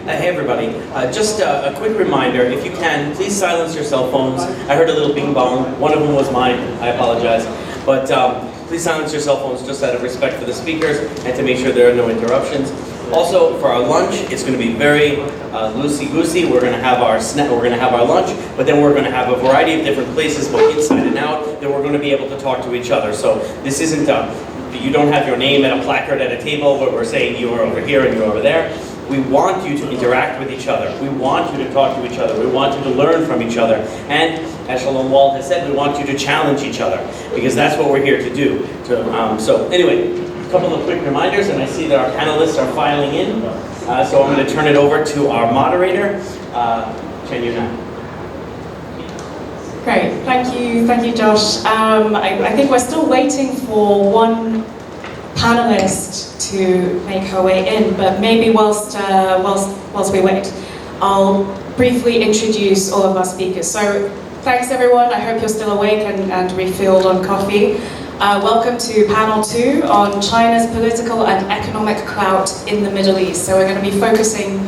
Hey everybody, just a quick reminder, if you can, please silence your cell phones. I heard a little bing bong, one of them was mine, I apologize. But please silence your cell phones just out of respect for the speakers and to make sure there are no interruptions. Also, for our lunch, it's going to be very loosey-goosey. We're going to have our lunch, but then we're going to have a variety of different places, both inside and out, that we're going to be able to talk to each other. So this isn't you don't have your name and a placard at a table where we're saying you are over here and you're over there. We want you to interact with each other. We want you to talk to each other. We want you to learn from each other. And as Shalom Wald has said, we want you to challenge each other, because that's what we're here to do. So anyway, a couple of quick reminders, and I see that our panelists are filing in. So I'm going to turn it over to our moderator, Yunnan. Great, thank you, Josh. I think we're still waiting for one panelist to make her way in, but maybe whilst we wait, I'll briefly introduce all of our speakers. So thanks everyone, I hope you're still awake and refilled on coffee. Welcome to panel 2 on China's political and economic clout in the Middle East. So we're going to be focusing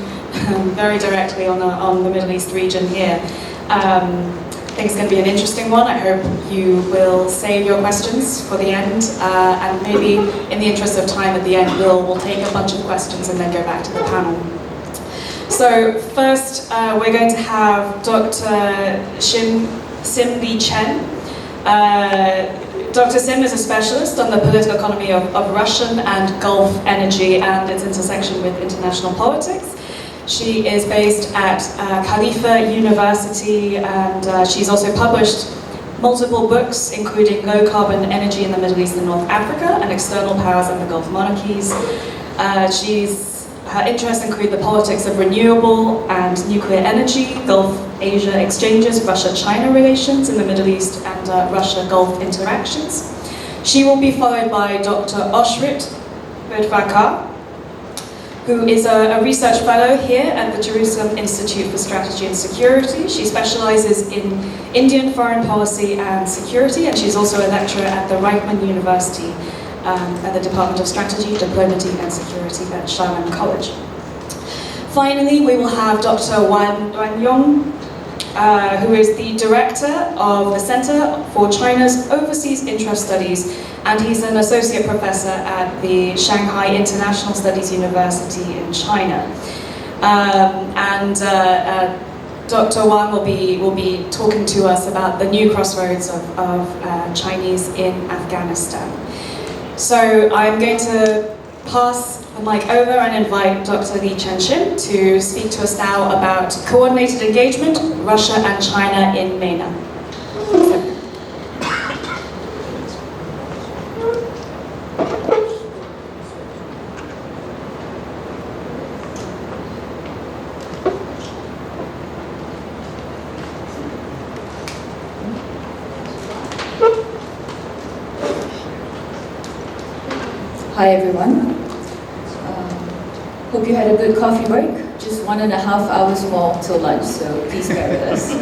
very directly on the Middle East region here. I think it's going to be an interesting one. I hope you will save your questions for the end, and maybe in the interest of time at the end, we'll take a bunch of questions and then go back to the panel. So first, we're going to have Dr. Sim Li-Chen. Dr. Sim is a specialist on the political economy of Russian and Gulf energy and its intersection with international politics. She is based at Khalifa University, and she's also published multiple books, including Low Carbon Energy in the Middle East and North Africa and External Powers and the Gulf Monarchies. Her interests include the politics of renewable and nuclear energy, Gulf-Asia exchanges, Russia-China relations in the Middle East, and Russia-Gulf interactions. She will be followed by Dr. Oshrit Birvadker, who is a research fellow here at the Jerusalem Institute for Strategy and Security. She specializes in Indian foreign policy and security, and she's also a lecturer at the Reichman University at the Department of Strategy, Diplomacy and Security at Shanghai College. Finally, we will have Dr. Wang Duanyong, who is the director of the Center for China's Overseas Interest Studies, and he's an associate professor at the Shanghai International Studies University in China. Dr. Wang will be talking to us about the new crossroads of Chinese in Afghanistan. So I'm going to pass the mic over and invite Dr. Li-Chen to speak to us now about coordinated engagement, Russia and China in MENA. Hi everyone. Hope you had a good coffee break. Just 1.5 hours more till lunch, so please bear with us.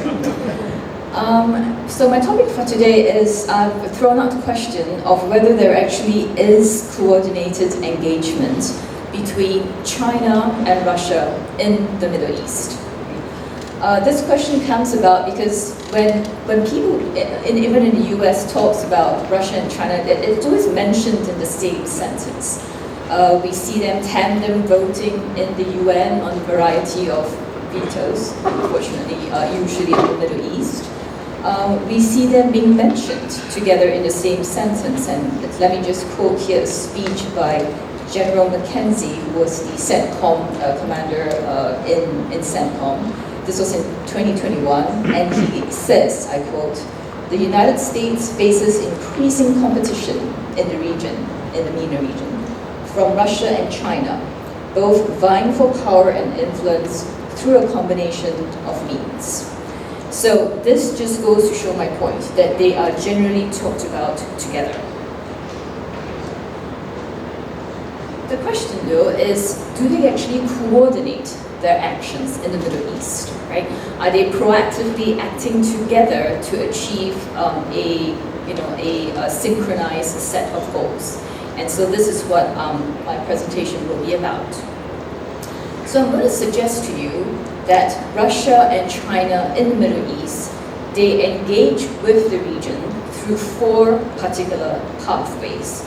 So my topic for today is I've thrown out the question of whether there actually is coordinated engagement between China and Russia in the Middle East. This question comes about because when people, even in the US, talks about Russia and China, it's always mentioned in the same sentence. We see them tandem voting in the UN on a variety of vetoes, unfortunately, usually in the Middle East. We see them being mentioned together in the same sentence, and let me just quote here a speech by General Mackenzie, who was the CENTCOM commander in CENTCOM. This was in 2021, and he says, I quote, "The United States faces increasing competition in the region, in the MENA region, from Russia and China, both vying for power and influence through a combination of means." So this just goes to show my point, that they are generally talked about together. The question though is, do they actually coordinate their actions in the Middle East, right? Are they proactively acting together to achieve a synchronized set of goals? And so this is what my presentation will be about. So I'm going to suggest to you that Russia and China in the Middle East, they engage with the region through 4 particular pathways.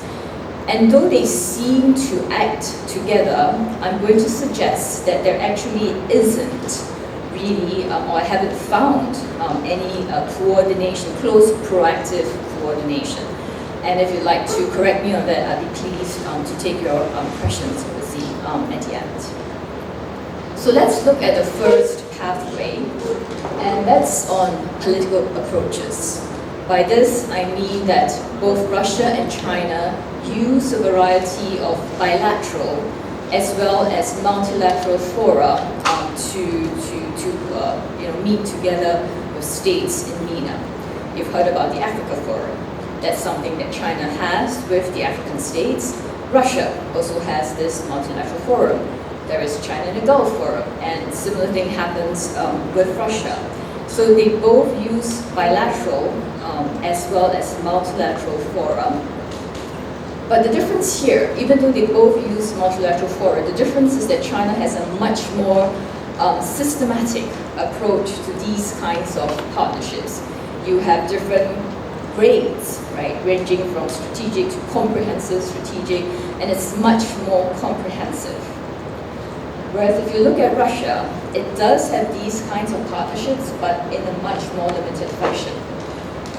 And though they seem to act together, I'm going to suggest that there actually isn't really, or I haven't found any coordination, close proactive coordination. And if you'd like to correct me on that, I'd be pleased to take your questions at the end. So let's look at the first pathway, and that's on political approaches. By this, I mean that both Russia and China use a variety of bilateral as well as multilateral fora to meet together with states in MENA. You've heard about the Africa Forum. That's something that China has with the African states. Russia also has this multilateral forum. There is China in the Gulf Forum, and similar thing happens with Russia. So they both use bilateral as well as multilateral forum. But the difference here, even though they both use multilateral fora, the difference is that China has a much more systematic approach to these kinds of partnerships. You have different grades, right, ranging from strategic to comprehensive strategic, and it's much more comprehensive. Whereas if you look at Russia, it does have these kinds of partnerships, but in a much more limited fashion.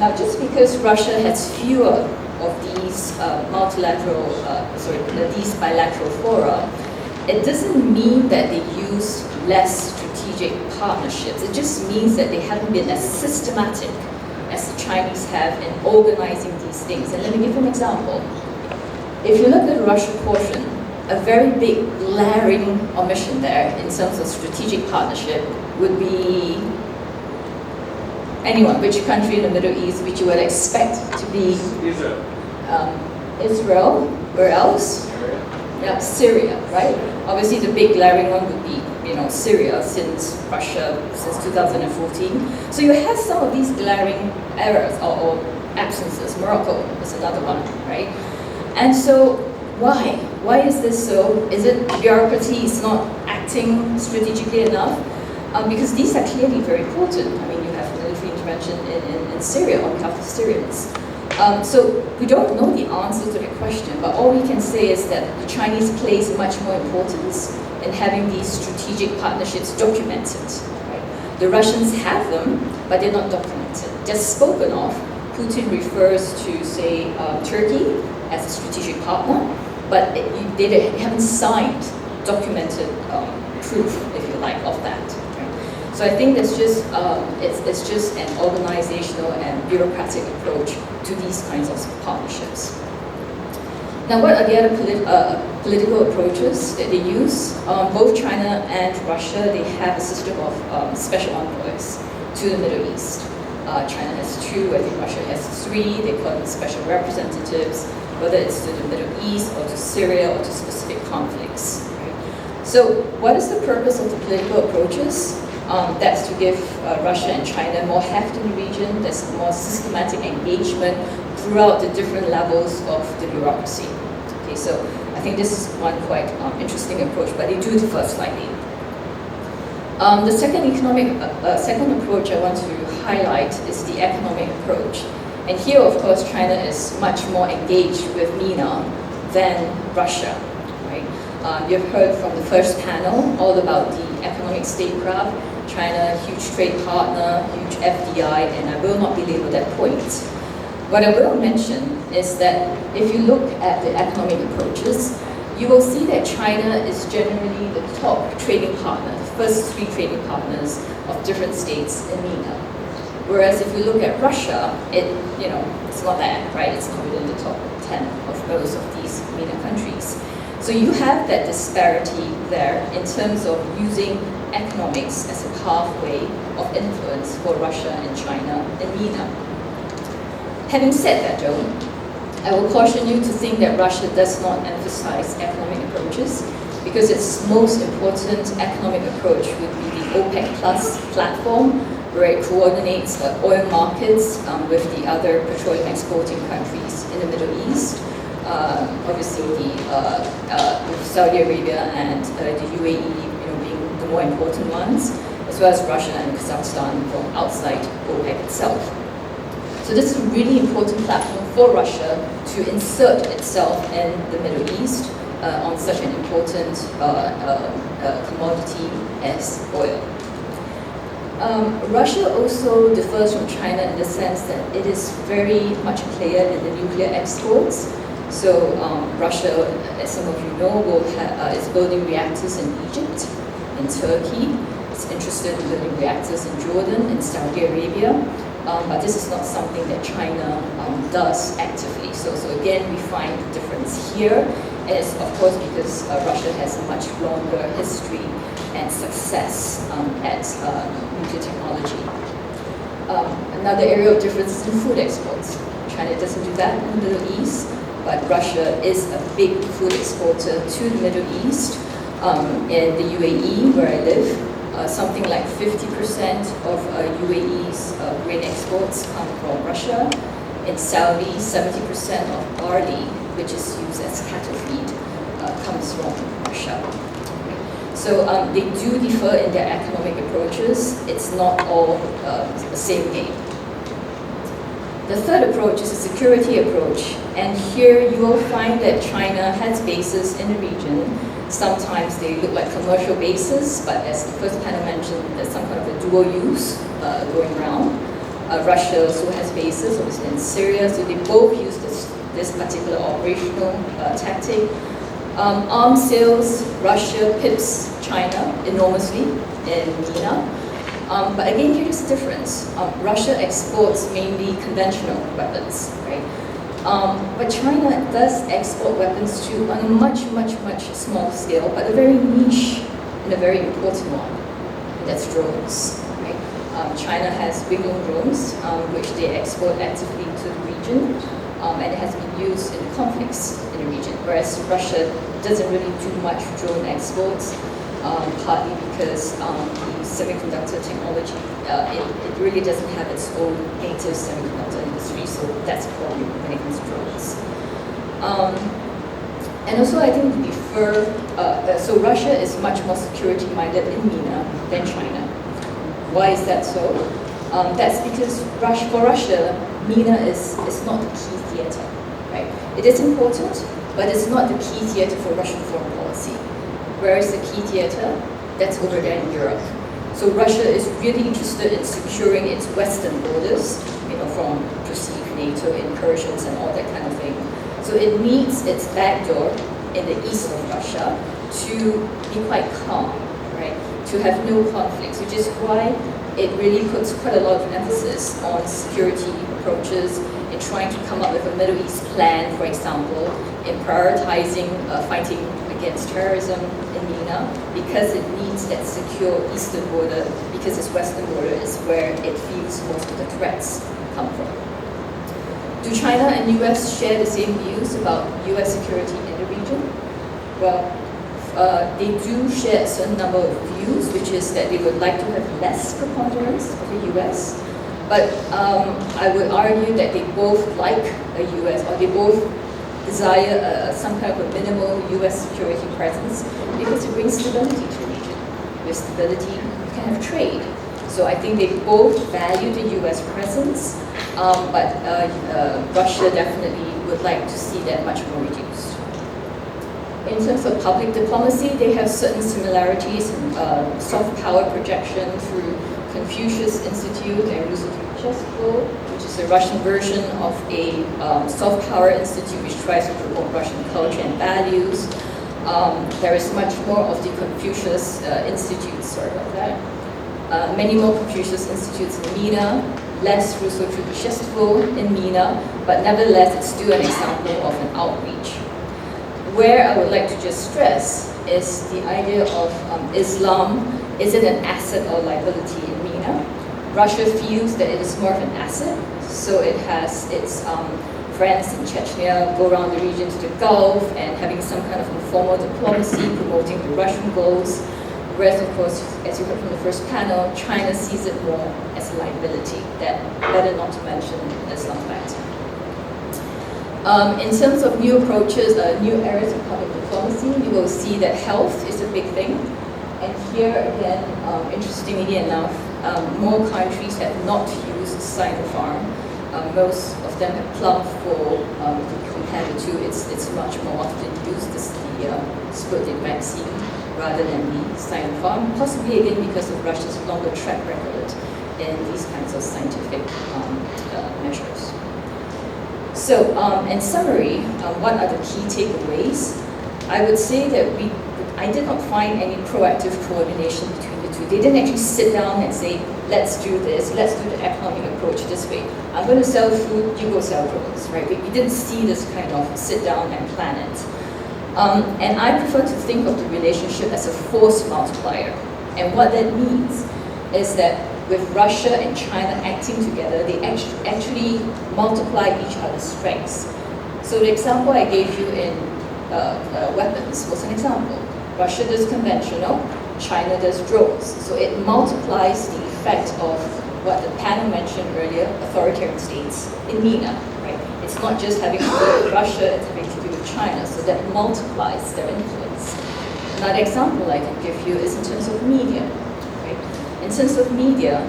Now, just because Russia has fewer of these these bilateral fora, it doesn't mean that they use less strategic partnerships. It just means that they haven't been as systematic as the Chinese have in organizing these things. And let me give you an example. If you look at the Russia portion, a very big glaring omission there in terms of strategic partnership would be anyone, which country in the Middle East which you would expect to be Israel. Israel, where else? Syria. Yeah, Syria, right? Obviously the big glaring one would be, Syria since 2014. So you have some of these glaring errors or absences. Morocco is another one, right? And so why? Why is this so? Is it bureaucracy is not acting strategically enough? Because these are clearly very important. I mean, you have military intervention in Syria on behalf of Syrians. So we don't know the answer to the question, but all we can say is that the Chinese place much more importance in having these strategic partnerships documented. Right? The Russians have them, but they're not documented. They're spoken of. Putin refers to, say, Turkey as a strategic partner, but they haven't signed documented proof, if you like, of that. Right? So I think that's just it's just an organizational and bureaucratic approach to these kinds of partnerships. Now, what are the other political approaches that they use? Both China and Russia, they have a system of special envoys to the Middle East. China has 2, I think Russia has 3. They call them special representatives, whether it's to the Middle East or to Syria or to specific conflicts. Right? So what is the purpose of the political approaches? That's to give Russia and China more heft in the region. There's more systematic engagement throughout the different levels of the bureaucracy. Okay, so I think this is one quite interesting approach, but they do differ slightly. The second approach I want to highlight is the economic approach. And here, of course, China is much more engaged with MENA than Russia. Right? You've heard from the first panel all about the economic statecraft. China, huge trade partner, huge FDI, and I will not belabor that point. What I will mention is that if you look at the economic approaches, you will see that China is generally the top trading partner, the first 3 trading partners of different states in MENA. Whereas if you look at Russia, it's not that, right? It's not within the top 10 of most of these MENA countries. So you have that disparity there in terms of using economics as a pathway of influence for Russia and China in MENA. Having said that, though, I will caution you to think that Russia does not emphasize economic approaches, because its most important economic approach would be the OPEC Plus platform, where it coordinates the oil markets with the other petroleum exporting countries in the Middle East. Obviously, with Saudi Arabia and the UAE, the more important ones, as well as Russia and Kazakhstan from outside OPEC itself. So this is a really important platform for Russia to insert itself in the Middle East on such an important commodity as oil. Russia also differs from China in the sense that it is very much a player in the nuclear exports. So Russia, as some of you know, is building reactors in Egypt, in Turkey. It's interested in building reactors in Jordan, in Saudi Arabia. But this is not something that China does actively. So again, we find the difference here. And it's of course because Russia has a much longer history and success at nuclear technology. Another area of difference is in food exports. China doesn't do that in the Middle East, but Russia is a big food exporter to the Middle East. In the UAE, where I live, something like 50% of UAE's grain exports come from Russia. In Saudi, 70% of barley, which is used as cattle feed, comes from Russia. So they do differ in their economic approaches. It's not all the same game. The third approach is a security approach. And here you will find that China has bases in the region. Sometimes they look like commercial bases, but as the first panel mentioned, there's some kind of a dual use going around. Russia also has bases, obviously in Syria, so they both use this particular operational tactic. Arms sales, Russia pips China enormously in MENA. But again, here's the difference. Russia exports mainly conventional weapons, right? But China does export weapons too on a much smaller scale, but a very niche and a very important one, and that's drones, right? China has wing-owned drones, which they export actively to the region, and it has been used in conflicts in the region, whereas Russia doesn't really do much drone exports, partly because the semiconductor technology, it really doesn't have its own native semiconductor industry, so that's a problem when it comes to drones. And also I think so Russia is much more security-minded in MENA than China. Why is that so? That's because for Russia, MENA is not the key theater, right? It is important, but it's not the key theater for Russian foreign policy. Whereas the key theater, that's over there in Europe. So Russia is really interested in securing its western borders, from perceived NATO incursions and all that kind of thing. So it needs its backdoor in the east of Russia to be quite calm, right? To have no conflicts, which is why it really puts quite a lot of emphasis on security approaches, in trying to come up with a Middle East plan, for example, in prioritizing fighting against terrorism in MENA, because it needs that secure eastern border, because its western border is where it feels most of the threats come from. Do China and US share the same views about US security in the region? Well, they do share a certain number of views, which is that they would like to have less preponderance of the US, but I would argue that they both like a US, or they both desire some kind of a minimal US security presence, because it brings stability to the region. With stability, you can have trade. So I think they both value the US presence, but Russia definitely would like to see that much more reduced. In terms of public diplomacy, they have certain similarities in soft power projection through Confucius Institute and Roosevelt, which is a Russian version of a soft power institute which tries to promote Russian culture and values. There is much more of the Confucius Institutes, sorry about that. Many more Confucius Institutes in MENA, less Russo-Trubishestival in MENA, but nevertheless it's still an example of an outreach. Where I would like to just stress is the idea of Islam, is it an asset or liability in MENA? Russia feels that it is more of an asset, so it has its friends in Chechnya go around the region to the Gulf and having some kind of informal diplomacy promoting the Russian goals. Whereas, of course, as you heard from the first panel, China sees it more as a liability, that better not to mention Islam factor. In terms of new approaches, new areas of public diplomacy, you will see that health is a big thing. And here again, interestingly enough, more countries have not used Sinopharm. Most of them have plugged for, compared to it's much more often used as the Sputnik vaccine rather than the Sinopharm, possibly again because of Russia's longer track record in these kinds of scientific measures. So, in summary, what are the key takeaways? I would say that I did not find any proactive coordination between the two. They didn't actually sit down and say, let's do this, let's do the economic approach this way. I'm going to sell food, you go sell drones, right? We didn't see this kind of sit down and plan it. And I prefer to think of the relationship as a force multiplier. And what that means is that with Russia and China acting together, they actually multiply each other's strengths. So the example I gave you in weapons was an example. Russia does conventional, China does drones. So it multiplies the effect of what the panel mentioned earlier, authoritarian states in MENA, right? It's not just having to do with Russia, it's having to do with China, so that multiplies their influence. Another example I can give you is in terms of media, right? In terms of media,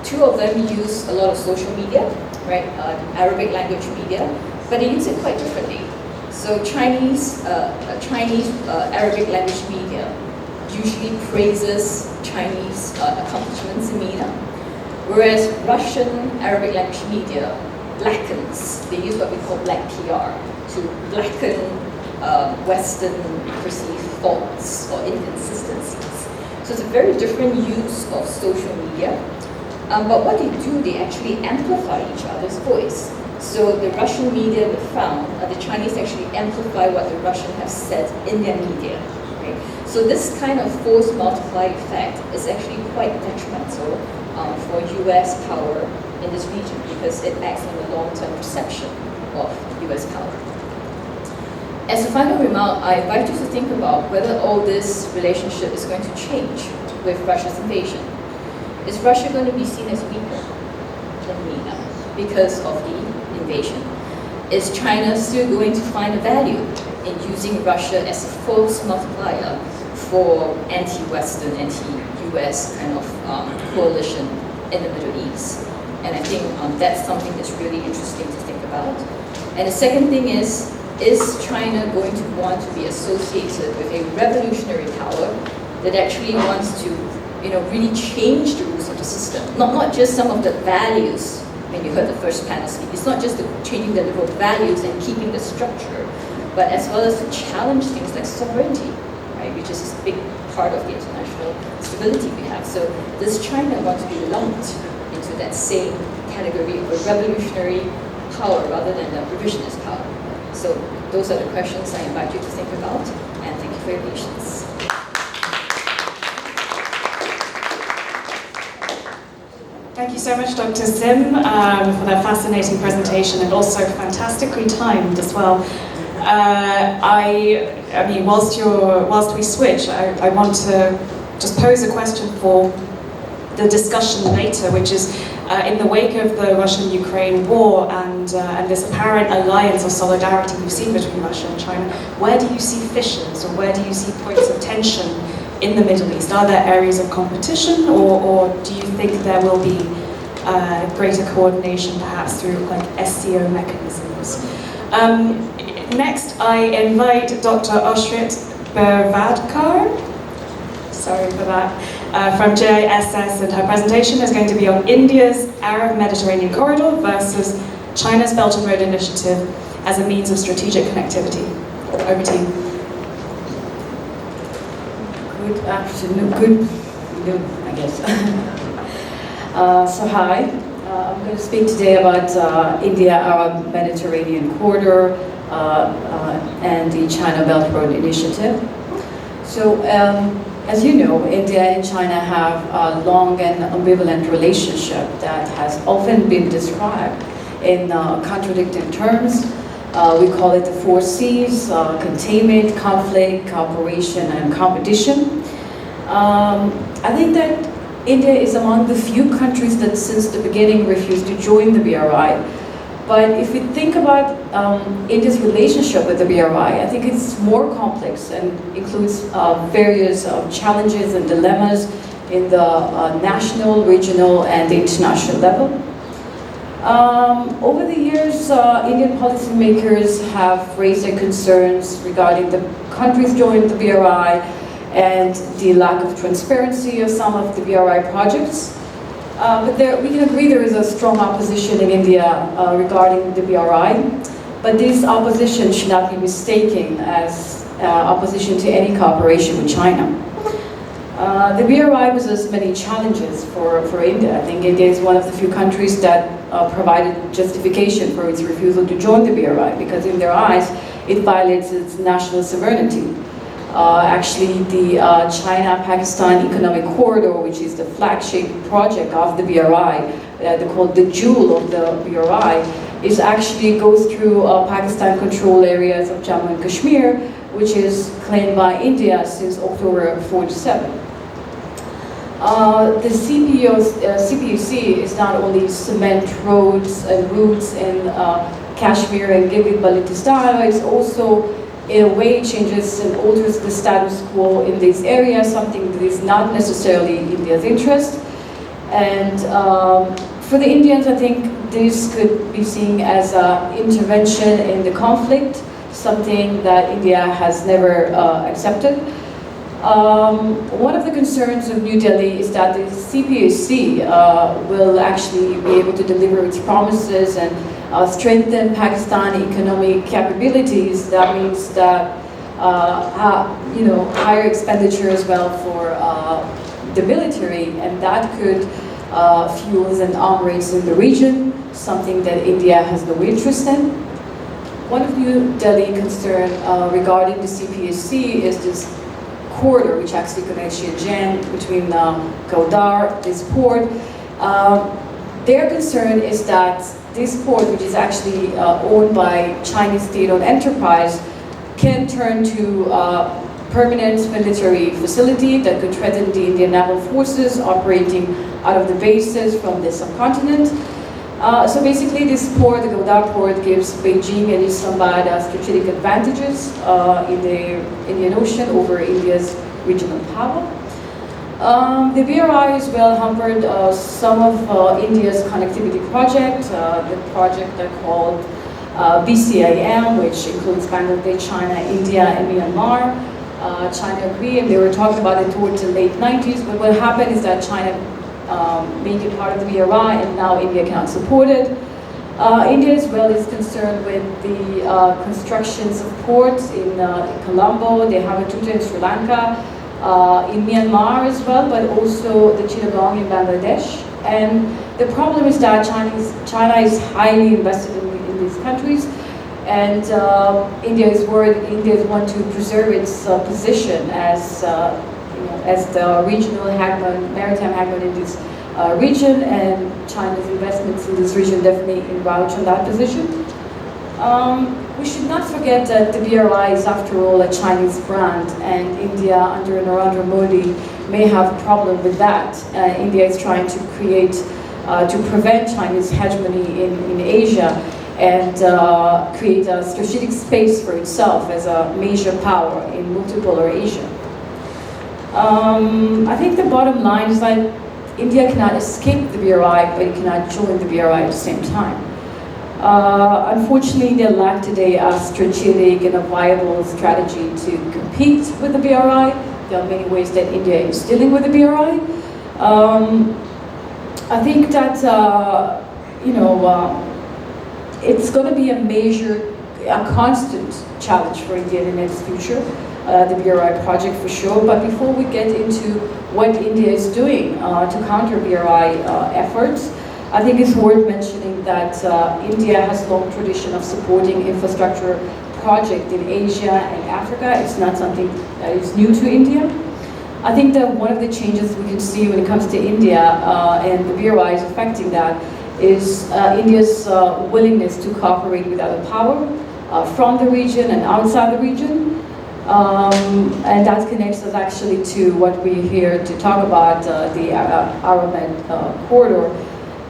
two of them use a lot of social media, right? Arabic language media, but they use it quite differently. So Chinese Arabic language media usually praises Chinese accomplishments in MENA, whereas Russian Arabic language media blackens. They use what we call black PR to blacken Western perceived faults or inconsistencies. So it's a very different use of social media. But what they do, they actually amplify each other's voice. So the Russian media we found, the Chinese actually amplify what the Russian have said in their media. Right? So this kind of force multiplier effect is actually quite detrimental for US power in this region because it acts on the long-term perception of US power. As a final remark, I invite you to think about whether all this relationship is going to change with Russia's invasion. Is Russia going to be seen as weaker than MENA because of the invasion? Is China still going to find a value in using Russia as a force multiplier for anti-Western, anti-US kind of coalition in the Middle East? And I think that's something that's really interesting to think about. And the second thing is China going to want to be associated with a revolutionary power that actually wants to, really change the rules of the system? Not just some of the values. When you heard the first panel speak, it's not just changing the liberal values and keeping the structure, but as well as to challenge things like sovereignty, right, which is a big part of the international stability we have. So does China want to be lumped into that same category of a revolutionary power rather than a revisionist power? So those are the questions I invite you to think about, and thank you for your patience. Thank you so much, Dr. Sim, for that fascinating presentation and also fantastically timed as well. I mean, whilst we switch, I want to just pose a question for the discussion later, which is in the wake of the Russian-Ukraine war and this apparent alliance or solidarity we've seen between Russia and China, where do you see fissures or where do you see points of tension in the Middle East? Are there areas of competition, or do you think there will be greater coordination, perhaps through like SCO mechanisms? Next, I invite Dr. Oshrit Birvadker, sorry for that, from JISS, and her presentation is going to be on India's Arab-Mediterranean corridor versus China's Belt and Road Initiative as a means of strategic connectivity. Over to you. Good afternoon, good noon, I guess. So hi, I'm going to speak today about India-Arab-Mediterranean corridor and the China Belt and Road Initiative. So, as you know, India and China have a long and ambivalent relationship that has often been described in contradicting terms. We call it the 4 C's, containment, conflict, cooperation, and competition. I think that India is among the few countries that since the beginning refused to join the BRI. But if we think about India's relationship with the BRI, I think it's more complex and includes various challenges and dilemmas in the national, regional, and the international level. Over the years, Indian policymakers have raised their concerns regarding the countries joining the BRI and the lack of transparency of some of the BRI projects. But we can agree there is a strong opposition in India regarding the BRI, but this opposition should not be mistaken as opposition to any cooperation with China. The BRI poses many challenges for India. I think India is one of the few countries that provided justification for its refusal to join the BRI, because in their eyes it violates its national sovereignty. Actually, the China-Pakistan Economic Corridor, which is the flagship project of the BRI, they call it the jewel of the BRI, is actually goes through Pakistan control areas of Jammu and Kashmir, which is claimed by India since October 47. The CPUC is not only cement roads and routes in Kashmir and Gilgit-Baltistan, it's also in a way changes and alters the status quo in these areas, something that is not necessarily India's interest. And for the Indians, I think this could be seen as an intervention in the conflict, something that India has never accepted. One of the concerns of New Delhi is that the CPAC will actually be able to deliver its promises and strengthen Pakistani economic capabilities. That means that higher expenditure as well for the military, and that could fuel an arms race in the region, something that India has no interest in. One of New Delhi concern regarding the CPAC is this corridor, which actually connects Shenzhen between Keough, this port. Their concern is that this port, which is actually owned by Chinese state-owned enterprise, can turn to a permanent military facility that could threaten the Indian naval forces operating out of the bases from the subcontinent. So basically this port, the Keough port, gives Beijing and Islamabad strategic advantages in the Indian Ocean over India's regional power. The BRI as well hampered some of India's connectivity project, the project they called BCIM, which includes Bangladesh, China, India, and Myanmar. China agreed, and they were talking about it towards the late 90s, but what happened is that China made it part of the BRI, and now India cannot support it. India as well is concerned with the constructions of ports in Colombo, they have a Tantur in Sri Lanka, in Myanmar as well, but also the Chittagong in Bangladesh. And the problem is that China is highly invested in these countries, and India is worried. India is want to preserve its position as the regional maritime hegemon in this region, and China's investments in this region definitely enlarge on that position. We should not forget that the BRI is, after all, a Chinese brand, and India, under Narendra Modi, may have a problem with that. India is trying to prevent Chinese hegemony in Asia and create a strategic space for itself as a major power in multipolar Asia. I think the bottom line is that India cannot escape the BRI, but it cannot join the BRI at the same time. Unfortunately, they lack today a strategic and a viable strategy to compete with the BRI. There are many ways that India is dealing with the BRI. I think that it's going to be a constant challenge for India in the next future. The BRI project for sure, but before we get into what India is doing to counter BRI efforts, I think it's worth mentioning that India has a long tradition of supporting infrastructure projects in Asia and Africa. It's not something that is new to India. I think that one of the changes we can see when it comes to India and the BRI is affecting that is India's willingness to cooperate with other power from the region and outside the region. And that connects us actually to what we're here to talk about, the Arab corridor.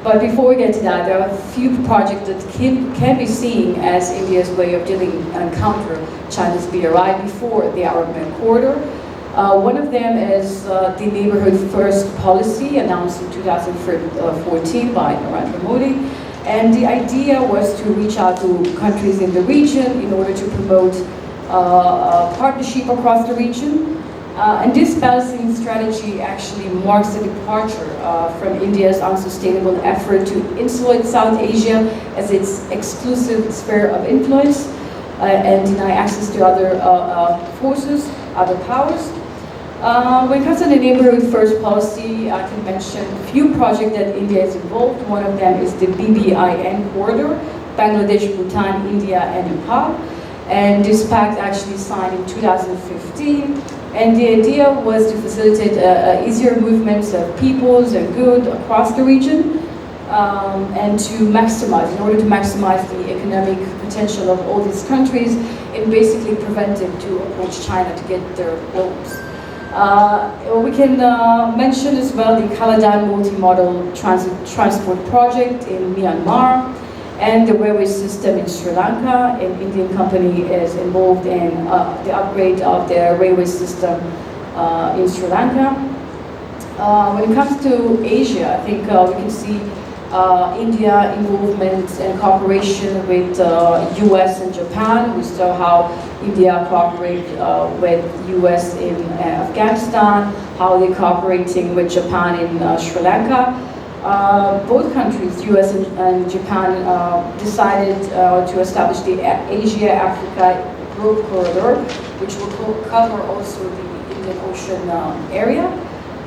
But before we get to that, there are a few projects that can be seen as India's way of dealing and counter China's BRI before the Arab-Med corridor. One of them is the Neighborhood First policy announced in 2014 by Narendra Modi. And the idea was to reach out to countries in the region in order to promote partnership across the region. And this balancing strategy actually marks a departure from India's unsustainable effort to insulate South Asia as its exclusive sphere of influence and deny access to other forces, other powers. When it comes to the Neighborhood First policy, I can mention a few projects that India is involved. One of them is the BBIN corridor, Bangladesh, Bhutan, India, and Nepal. And this pact actually signed in 2015. And the idea was to facilitate easier movements of peoples and goods across the region, and to maximize, in order to maximize the economic potential of all these countries, and basically prevent them to approach China to get their loans. We can mention as well the Kaladan multimodal transport project in Myanmar, and the railway system in Sri Lanka. An Indian company is involved in the upgrade of the railway system in Sri Lanka. When it comes to Asia, I think we can see India involvement and cooperation with US and Japan. We saw how India cooperates with US in Afghanistan, how they're cooperating with Japan in Sri Lanka. Both countries, US and Japan, decided to establish the Asia-Africa Growth Corridor, which will cover also the Indian Ocean area.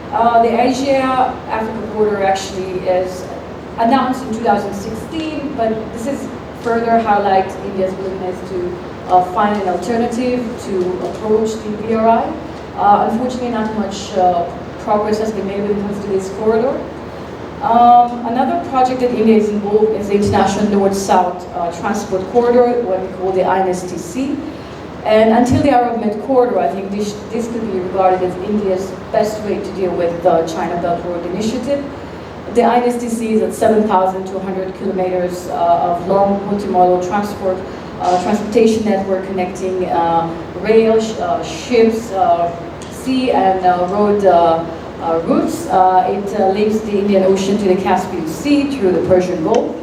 The Asia-Africa Corridor actually is announced in 2016, but this is further highlights India's willingness to find an alternative to approach the BRI. Unfortunately, not much progress has been made when it comes to this corridor. Another project that India is involved is the International North-South Transport Corridor, what we call the INSTC. And until the Arab-Med corridor, I think this could be regarded as India's best way to deal with the China Belt Road Initiative. The INSTC is at 7,200 kilometers of long multimodal transportation network connecting rail, ships, sea and road routes. It links the Indian Ocean to the Caspian Sea through the Persian Gulf,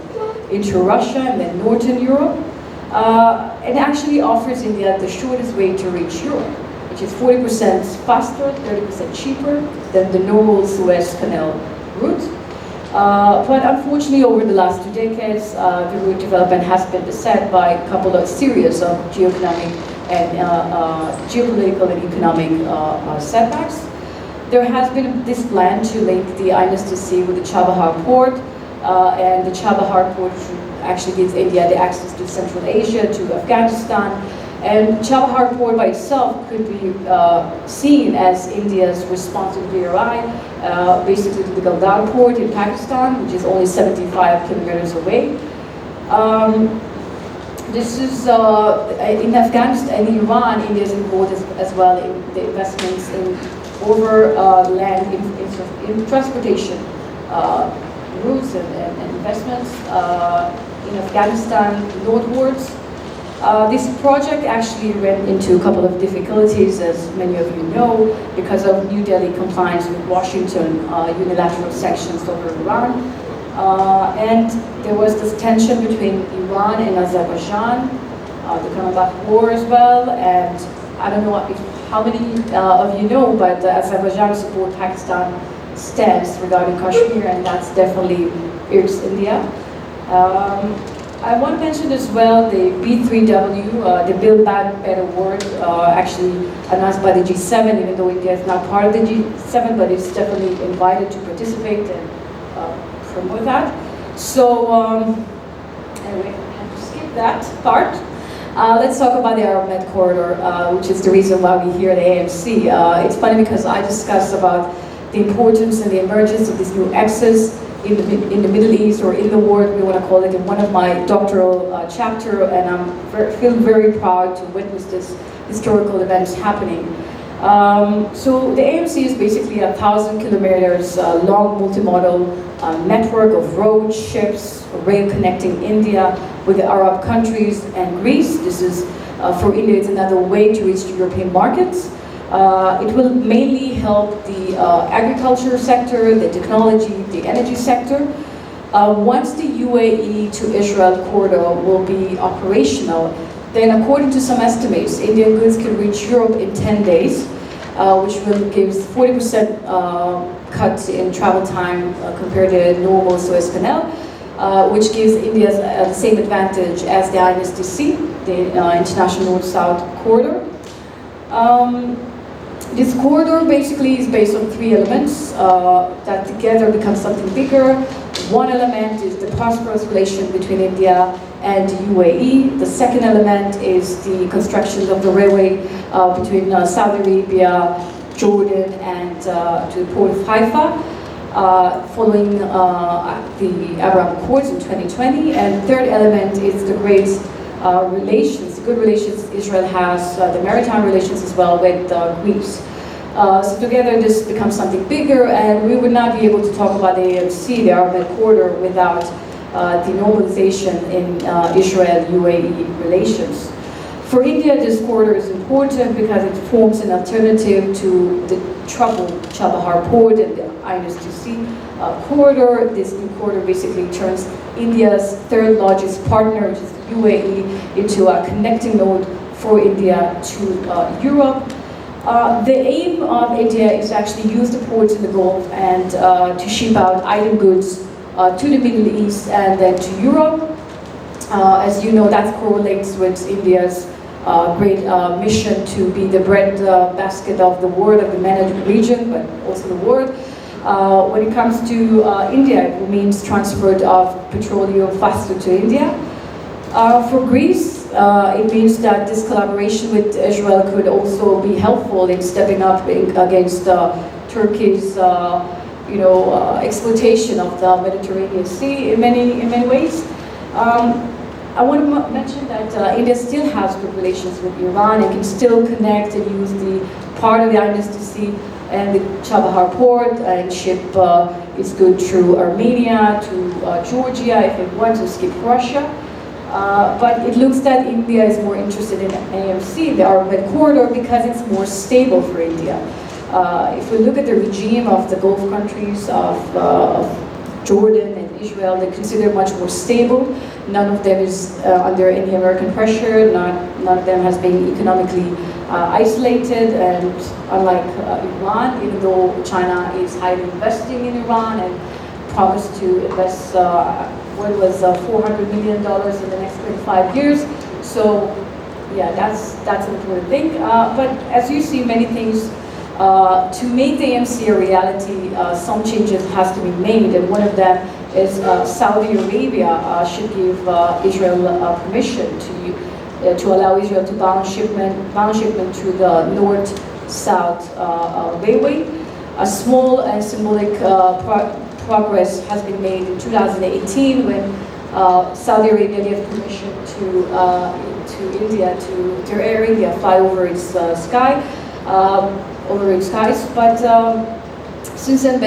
into Russia and then Northern Europe. It actually offers India the shortest way to reach Europe, which is 40% faster, 30% cheaper than the normal Suez Canal route. But unfortunately, over the last 2 decades, the route development has been beset by a couple of series of geoeconomic and geopolitical and economic setbacks. There has been this plan to link the INSTC with the Chabahar port, and the Chabahar port actually gives India the access to Central Asia, to Afghanistan. And Chabahar port by itself could be seen as India's response to BRI, basically to the Galdar port in Pakistan, which is only 75 kilometers away. This is in Afghanistan and Iran. India is involved as well in the investments in overland in transportation routes and investments in Afghanistan northwards. This project actually ran into a couple of difficulties, as many of you know, because of New Delhi compliance with Washington unilateral sanctions over Iran. And there was this tension between Iran and Azerbaijan, the Karabakh War as well, and I don't know how many of you know, but Azerbaijan supports Pakistan's stance regarding Kashmir, and that's definitely irks India. I want to mention as well the B3W, the Build Back Better World, actually announced by the G7, even though India is not part of the G7, but it's definitely invited to participate and promote that. So, anyway, I have to skip that part. Let's talk about the Arab-Med corridor, which is the reason why we're here at AMC. It's funny because I discussed about the importance and the emergence of this new axis in the Middle East, or in the world, we want to call it, in one of my doctoral chapter, and I feel very proud to witness this historical event happening. So the AMC is basically 1,000 kilometers long multimodal network of roads, ships, rail connecting India with the Arab countries and Greece. This is, for India, it's another way to reach the European markets. It will mainly help the agriculture sector, the technology, the energy sector. Once the UAE to Israel corridor will be operational, then according to some estimates, Indian goods can reach Europe in 10 days, which will give 40% cut in travel time compared to normal Suez Canal, which gives India the same advantage as the INSDC, the International North-South Corridor. This corridor basically is based on three elements that together become something bigger. One element is the prosperous relation between India and the UAE. The second element is the construction of the railway between Saudi Arabia, Jordan, and to the port of Haifa, following the Abraham Accords in 2020. And third element is the great relations, the good relations Israel has, the maritime relations as well with Greece. So together this becomes something bigger, and we would not be able to talk about the AMC, the Arab Corridor, without the normalization in Israel-UAE relations. For India, this corridor is important because it forms an alternative to the troubled Chabahar port and the INSDC corridor. This new corridor basically turns India's third largest partner, which is the UAE, into a connecting node for India to Europe. The aim of India is actually use the ports in the Gulf and to ship out item goods to the Middle East and then to Europe. As you know, that correlates with India's great mission to be the bread basket of the world, of the MENA region, but also the world. When it comes to India, it means transport of petroleum faster to India. For Greece, it means that this collaboration with Israel could also be helpful in stepping up against Turkey's exploitation of the Mediterranean Sea in many ways. I want to mention that India still has good relations with Iran and can still connect and use the part of the INSDC and the Chabahar port and ship its goods through Armenia to Georgia if it wants to skip Russia. But it looks that India is more interested in AMC, the Arab Corridor, because it's more stable for India. If we look at the regime of the Gulf countries of Jordan and Israel, they consider much more stable. None of them is under any American pressure. None of them has been economically isolated. And unlike Iran, even though China is highly investing in Iran and promised to invest $400 million in the next 25 years. So yeah, that's an important thing. But as you see, many things to make the AMC a reality, some changes has to be made, and one of them is Saudi Arabia should give Israel permission to allow Israel to bound shipment to the north-south railway. A small and symbolic progress has been made in 2018 when Saudi Arabia gave permission to India to Air India fly over its skies. But since then,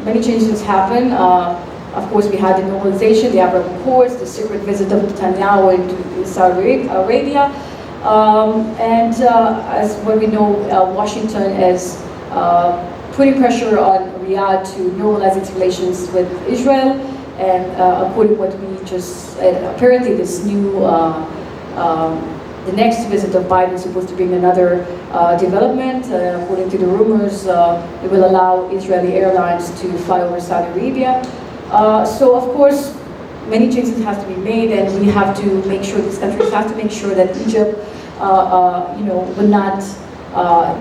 many changes happen. Of course, we had the normalization, the Abraham Accords, the secret visit of Netanyahu into Saudi Arabia, and as what we know, Washington is putting pressure on Riyadh to normalize its relations with Israel, and according to what we just said, apparently this new, the next visit of Biden is supposed to bring another development. According to the rumors, it will allow Israeli airlines to fly over Saudi Arabia. So of course, many changes have to be made, and we have to make sure, these countries have to make sure that Egypt, will not,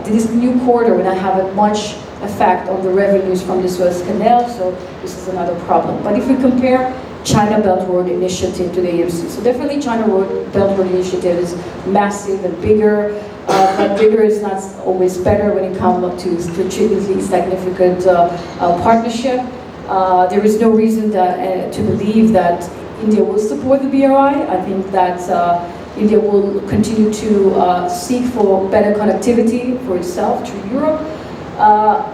this new corridor will not have much effect on the revenues from the Suez Canal, so this is another problem. But if we compare China Belt Road Initiative to the AMC, so definitely China Belt Road Initiative is massive and bigger, but bigger is not always better when it comes to strategically significant partnership. There is no reason to believe that India will support the BRI. I think that India will continue to seek for better connectivity for itself to Europe.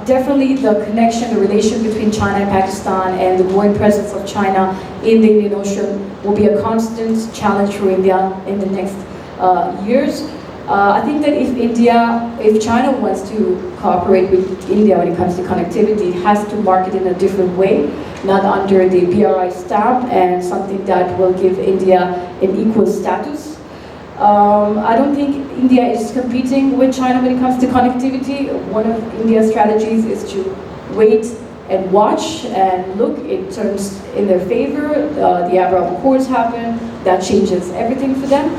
Definitely the connection, the relation between China and Pakistan and the growing presence of China in the Indian Ocean will be a constant challenge for India in the next years. I think that if China wants to cooperate with India when it comes to connectivity, it has to market in a different way, not under the BRI stamp, and something that will give India an equal status. I don't think India is competing with China when it comes to connectivity. One of India's strategies is to wait and watch and look. It turns in their favor. The Abraham Accords happen. That changes everything for them.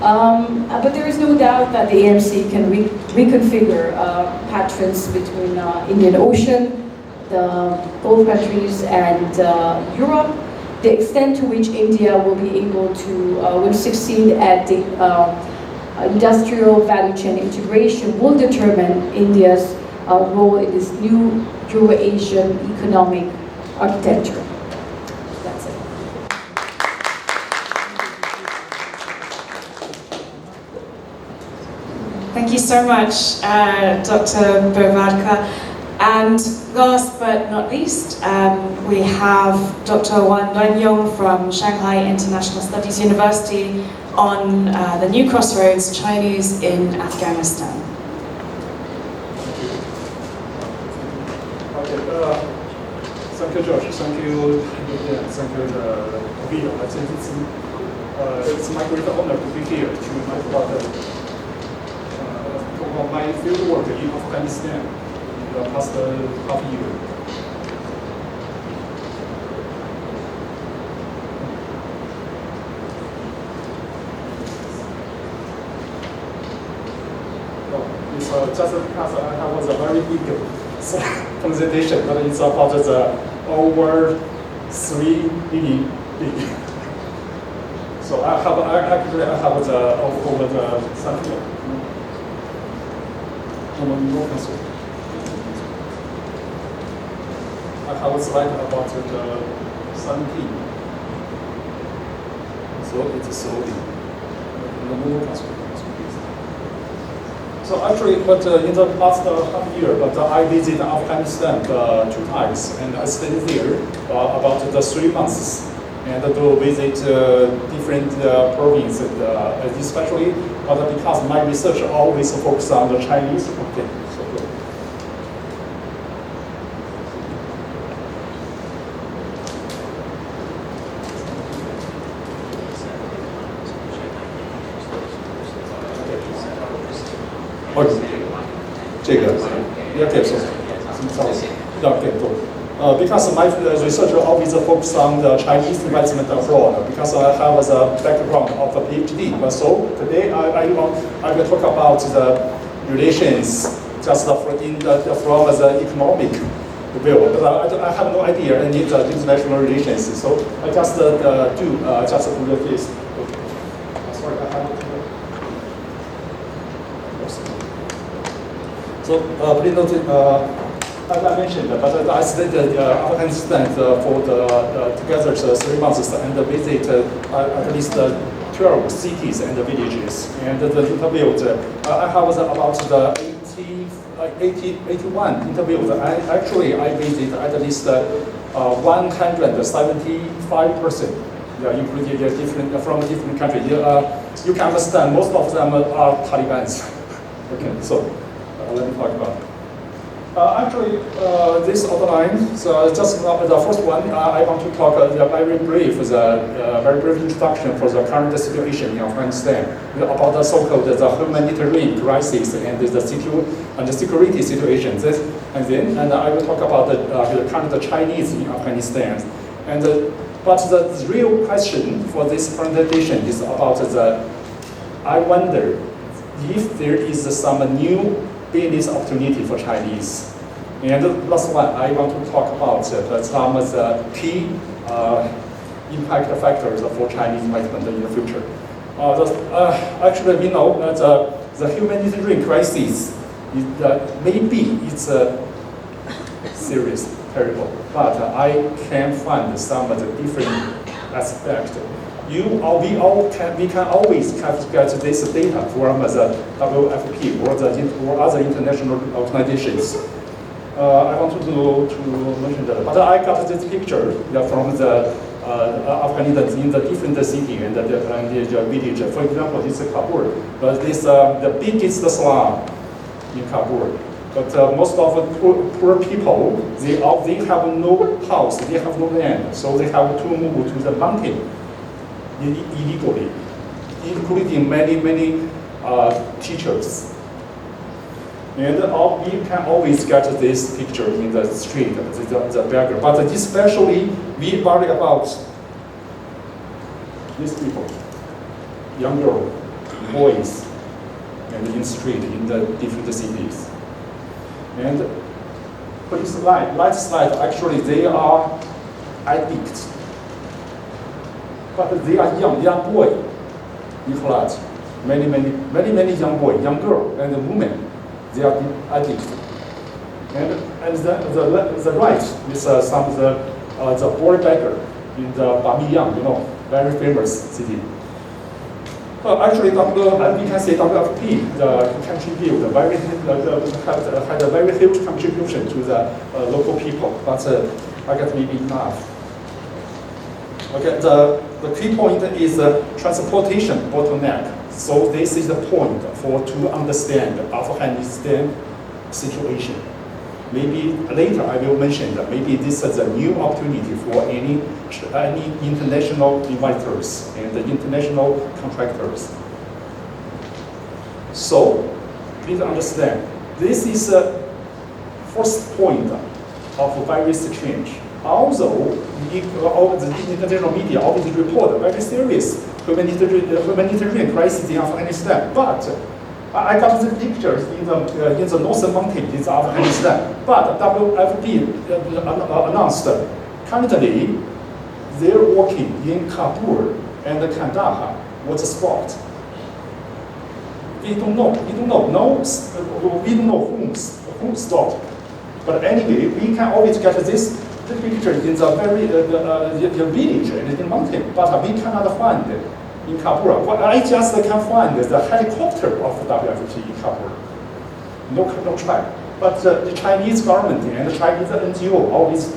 But there is no doubt that the AMC can reconfigure patterns between Indian Ocean, the Gulf countries, and Europe. The extent to which India will be able to will succeed at the industrial value chain integration will determine India's role in this new Euro-Asian economic architecture. That's it. Thank you so much, Dr. Birvadker. And last but not least, we have Dr. Duanyong from Shanghai International Studies University on the new Crossroads, Chinese in Afghanistan. Okay, thank you, Josh. Thank you, thank you, Khalifa. I think it's my great honor to be here to talk about my field work in Afghanistan in the past half year. It's just because I have a very big presentation, but it's about the over 3 million big. So I have the over the something. I have a slide about the 17. So it's slowly. So actually, but in the past half year, but I visited Afghanistan 2 times, and I stayed there about the 3 months, and to visit different provinces, especially, but because my research always focused on the Chinese. Okay. Because my research always focused on the Chinese investment abroad, because I have a background of a PhD. But so today I will talk about the relations just from the economic view. But I have no idea any international relations. So I just do this. Sorry, I have to. So please note. As I mentioned, but I stayed in Afghanistan for together 3 months and visited at least 12 cities and villages. And the interviews, I have about the 81 interviews. I visited at least 175%. Including from different countries. You can understand most of them are Talibans. Okay, so let me talk about it. This outline, so just the first one, I want to talk very brief introduction for the current situation in Afghanistan about the so-called the humanitarian crisis and the security situation. And I will talk about the current Chinese in Afghanistan. But the real question for this presentation is about I wonder if there is some new business opportunity for Chinese. And the last one, I want to talk about some of the key impact factors for Chinese investment in the future. Actually, we know that the humanitarian crisis maybe it's serious, terrible, but I can find some of the different aspects. we can always get this data from the WFP or other international organizations. I want to mention that, but I got this picture from the Afghanistan in the different city and the village. For example, this is Kabul. This the biggest slum in Kabul. But most of the poor people, they have no house, they have no land, so they have to move to the mountain illegally, including many teachers. And we can always get this picture in the street, the beggar. But especially, we worry about these people, young girls, boys, and in the street in the different cities. And please light slide, actually they are addicts. But they are young boy in Clout. Many young boy, young girl, and women, they are addicts. And the right is some of the Birvadker in the Bamiyang, very famous city. Actually, we can say WFP had a very huge contribution to the local people, but I guess maybe enough. Okay, the key point is transportation bottleneck. So this is the point to understand the Afghanistan situation. Maybe later I will mention that maybe this is a new opportunity for any international investors and the international contractors. So please understand, this is the first point of virus change. Although all the international media always report a very serious humanitarian crisis in Afghanistan, but I got the pictures in the northern mountain in Afghanistan. But WFP announced currently they're working in Kabul and Kandahar. What's the spot? We don't know. We don't know who stopped. But anyway, we can always get this picture in the very the village and in the mountain, but we cannot find it in Kabul. But I just can find the helicopter of WFP in Kabul. No track. But the Chinese government and the Chinese NGO always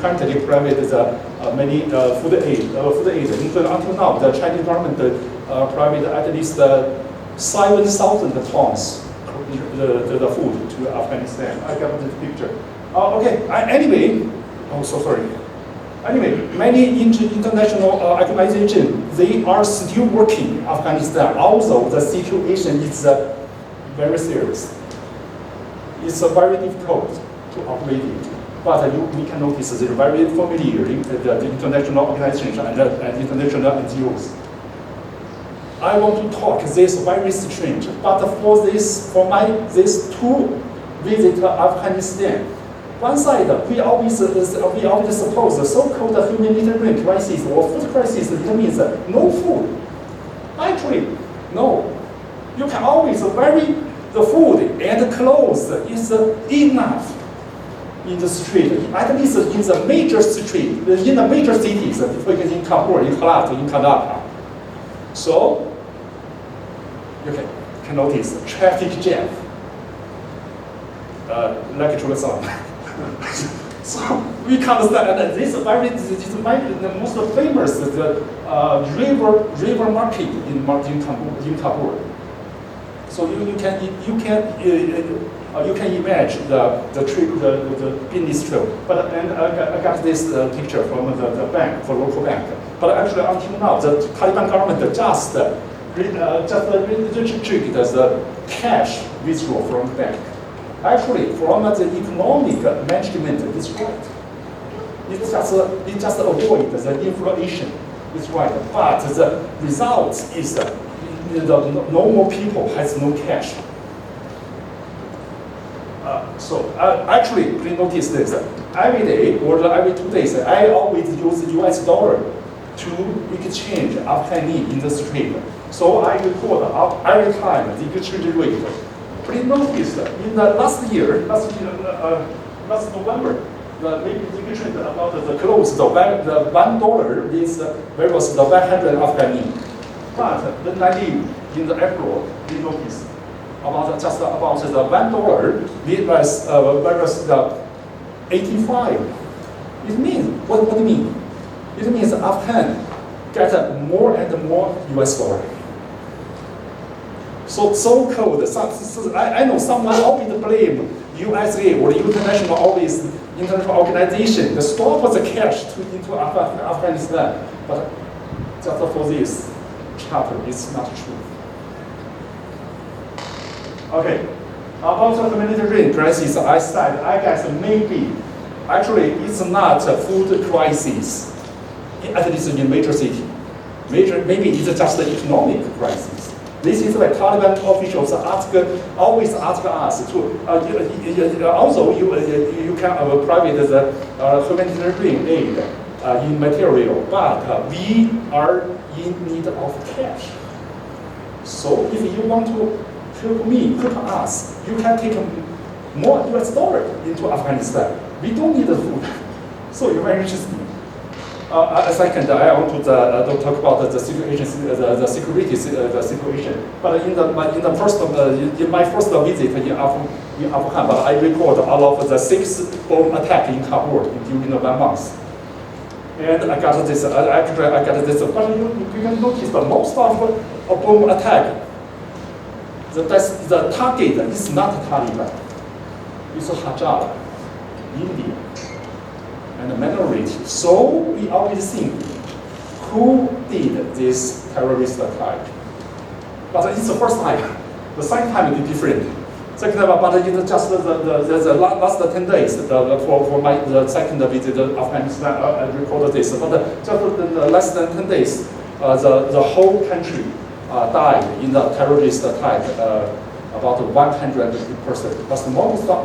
currently provide many food aid. Until now, the Chinese government provided at least 7,000 tons the food to Afghanistan. I got this picture. Okay. Anyway, Anyway, many international organizations, they are still working in Afghanistan, although the situation is very serious. It's very difficult to operate it. But we can notice they're very familiar in the international organizations and international NGOs. I want to talk this very strange, but for this to visit Afghanistan, one side, we always suppose the so-called humanitarian crisis or food crisis, it means no food. Actually, no. You can always vary the food and clothes is enough in the street, at least in the major street, in the major cities, for example, in Kabul, in Clout, in Kandahar. So, you can notice traffic jam, lecture song. So we can understand that this is the most famous river market in Kabul. So you can imagine the business trip. But and I got this picture from the bank, for local bank. But actually until now, the Taliban government just restricted the cash withdrawal from the bank. Actually, from the economic management, it's right. It just avoid the inflation. It's right. But the result is the normal people has no cash. Actually, please notice this. Every day or every 2 days, I always use the US dollar to exchange Afghani in the street. So I record every time the exchange rate. Please notice in the last November, the maybe trend about the clothes, the $1 is various the 100 Afghani. But when I live in the airport, we notice about just about the $1 versus the 85. It means what do you mean? It means Afghan get more and more US dollar. So cold. I know someone always blame USA or international organization to stop the cash into Afghanistan. But just for this chapter, it's not true. Okay, about the humanitarian crisis, I said, I guess maybe, actually, it's not a food crisis, at least in major city. Maybe it's just an economic crisis. This is why Taliban officials always ask us to, also you can private the humanitarian aid in material, but we are in need of cash. So if you want to help us, you can take more US dollar into Afghanistan. We don't need the food. So you're very interesting. Second, I want to talk about the situation, the security situation. But in my first visit in Afghanistan, I record all of the 6 bomb attacks in Kabul during 1 month. And I got this. Actually, I got this. But you can notice that most of bomb attack, the target is not Taliban. It's Hajar, India. And the minority. So we always think, who did this terrorist attack? But it's the first time. The second time it is different. Second time, but it's just the last 10 days for my second visit to Afghanistan. I recorded this. But just the less than 10 days, the whole country died in the terrorist attack. About 100%. But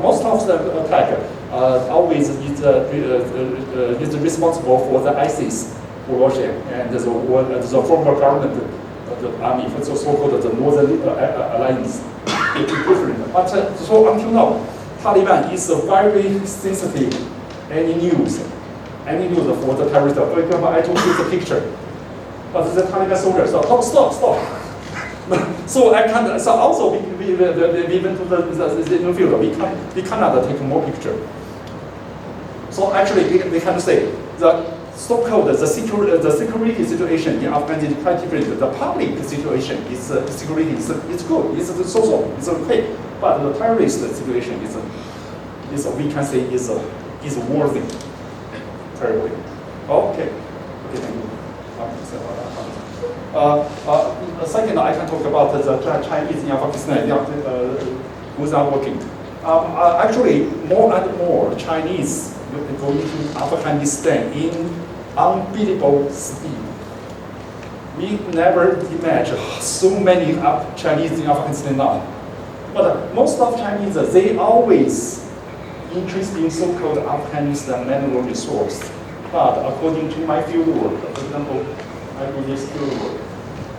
most of the attack always is responsible for the ISIS, for Russia, and the former government, the army, the so-called the Northern Alliance. It's different. But so until now, Taliban is very sensitive. Any news for the terrorist. For example, I took you the picture. But the Taliban soldiers, so stop. So I can't. So also we went to the field. We cannot take more picture. So actually we can say the so-called the security situation in Afghanistan is quite different. The public situation is security is good. It's so it's okay. But the terrorist situation is we can say is worthy. Terribly. Okay. Thank you. Second, I can talk about the Chinese in Afghanistan who's not working. Actually, more and more Chinese go into Afghanistan in unbelievable speed. We never imagined so many Chinese in Afghanistan now. But most of Chinese, they always interested in so-called Afghanistan mineral resource. But according to my field work, for example, I do this field work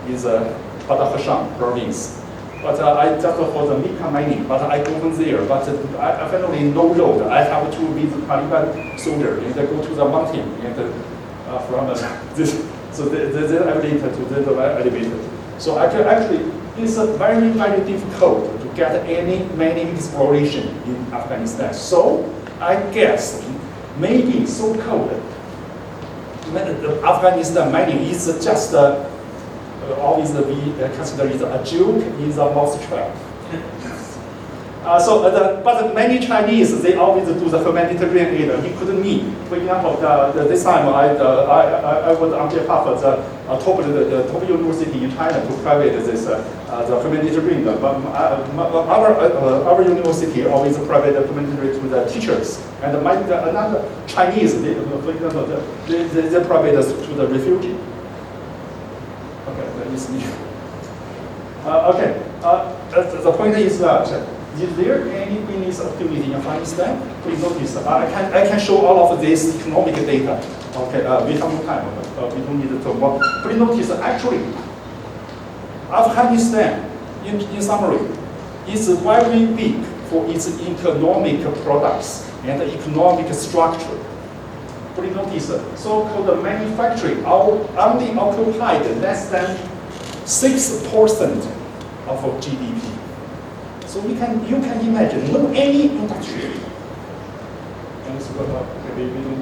is Birvadker province. But I just for the mica mining, but I go over there. But I finally no road. I have to visit Taliban soldier and I go to the mountain and from this. So they elevator to the elevator. So actually, it's very very difficult to get any mining exploration in Afghanistan. So I guess maybe so-called Afghanistan mining is just always we consider it a joke in the mousetrap. But many Chinese, they always do the humanitarian aid, including me. For example, this time I was on behalf of the top university in China to private this the humanitarian. But our university always provide the humanitarian to the teachers. And another Chinese, for example, they provide to the refugee. Okay, that is me. The point is that. Is there any business activity in Afghanistan? Please notice, I can show all of this economic data. Okay, we have no time, but we don't need to talk. Please notice, actually, Afghanistan, in summary, is very big for its economic products and economic structure. Please notice, so-called manufacturing only occupied less than 6% of GDP. So you can imagine no any industry. And so maybe we don't.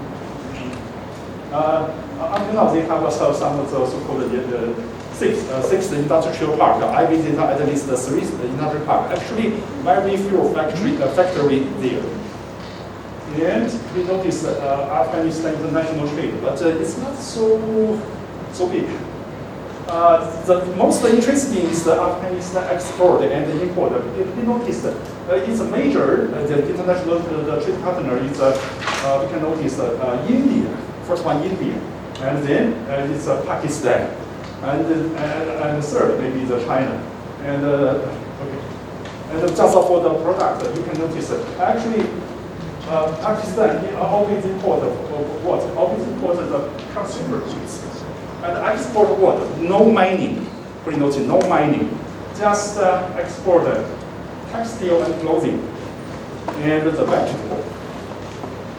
Until now, they have some of the so-called six industrial park. I visited at least 3 industrial park. Actually, very few factory there. And we noticed Afghanistan international trade, but it's not so big. The most interesting is the Afghanistan export and import. We noticed it's a major the international trade partner is we can notice India. First one India, and then it's Pakistan, and third maybe the China, and okay. And just for the product, you can notice actually Pakistan always import what? Always import the consumer goods, and export what? No mining. Please notice, no mining, just export textile and clothing, and the vegetable.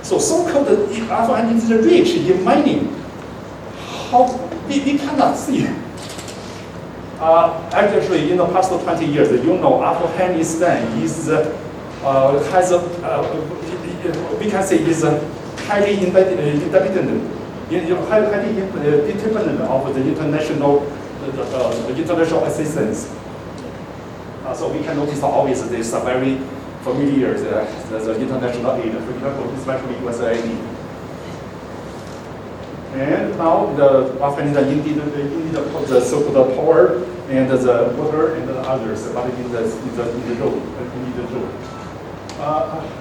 So-called Afghanistan is rich in mining. How we cannot see. Actually, in the past 20 years, Afghanistan is has we can say is highly independent, highly independent of the international assistance. So we can notice always this very familiar the international aid, for example, especially USAID. And now the Afghanistan indeed the so-called power and the water and the others, but in the road,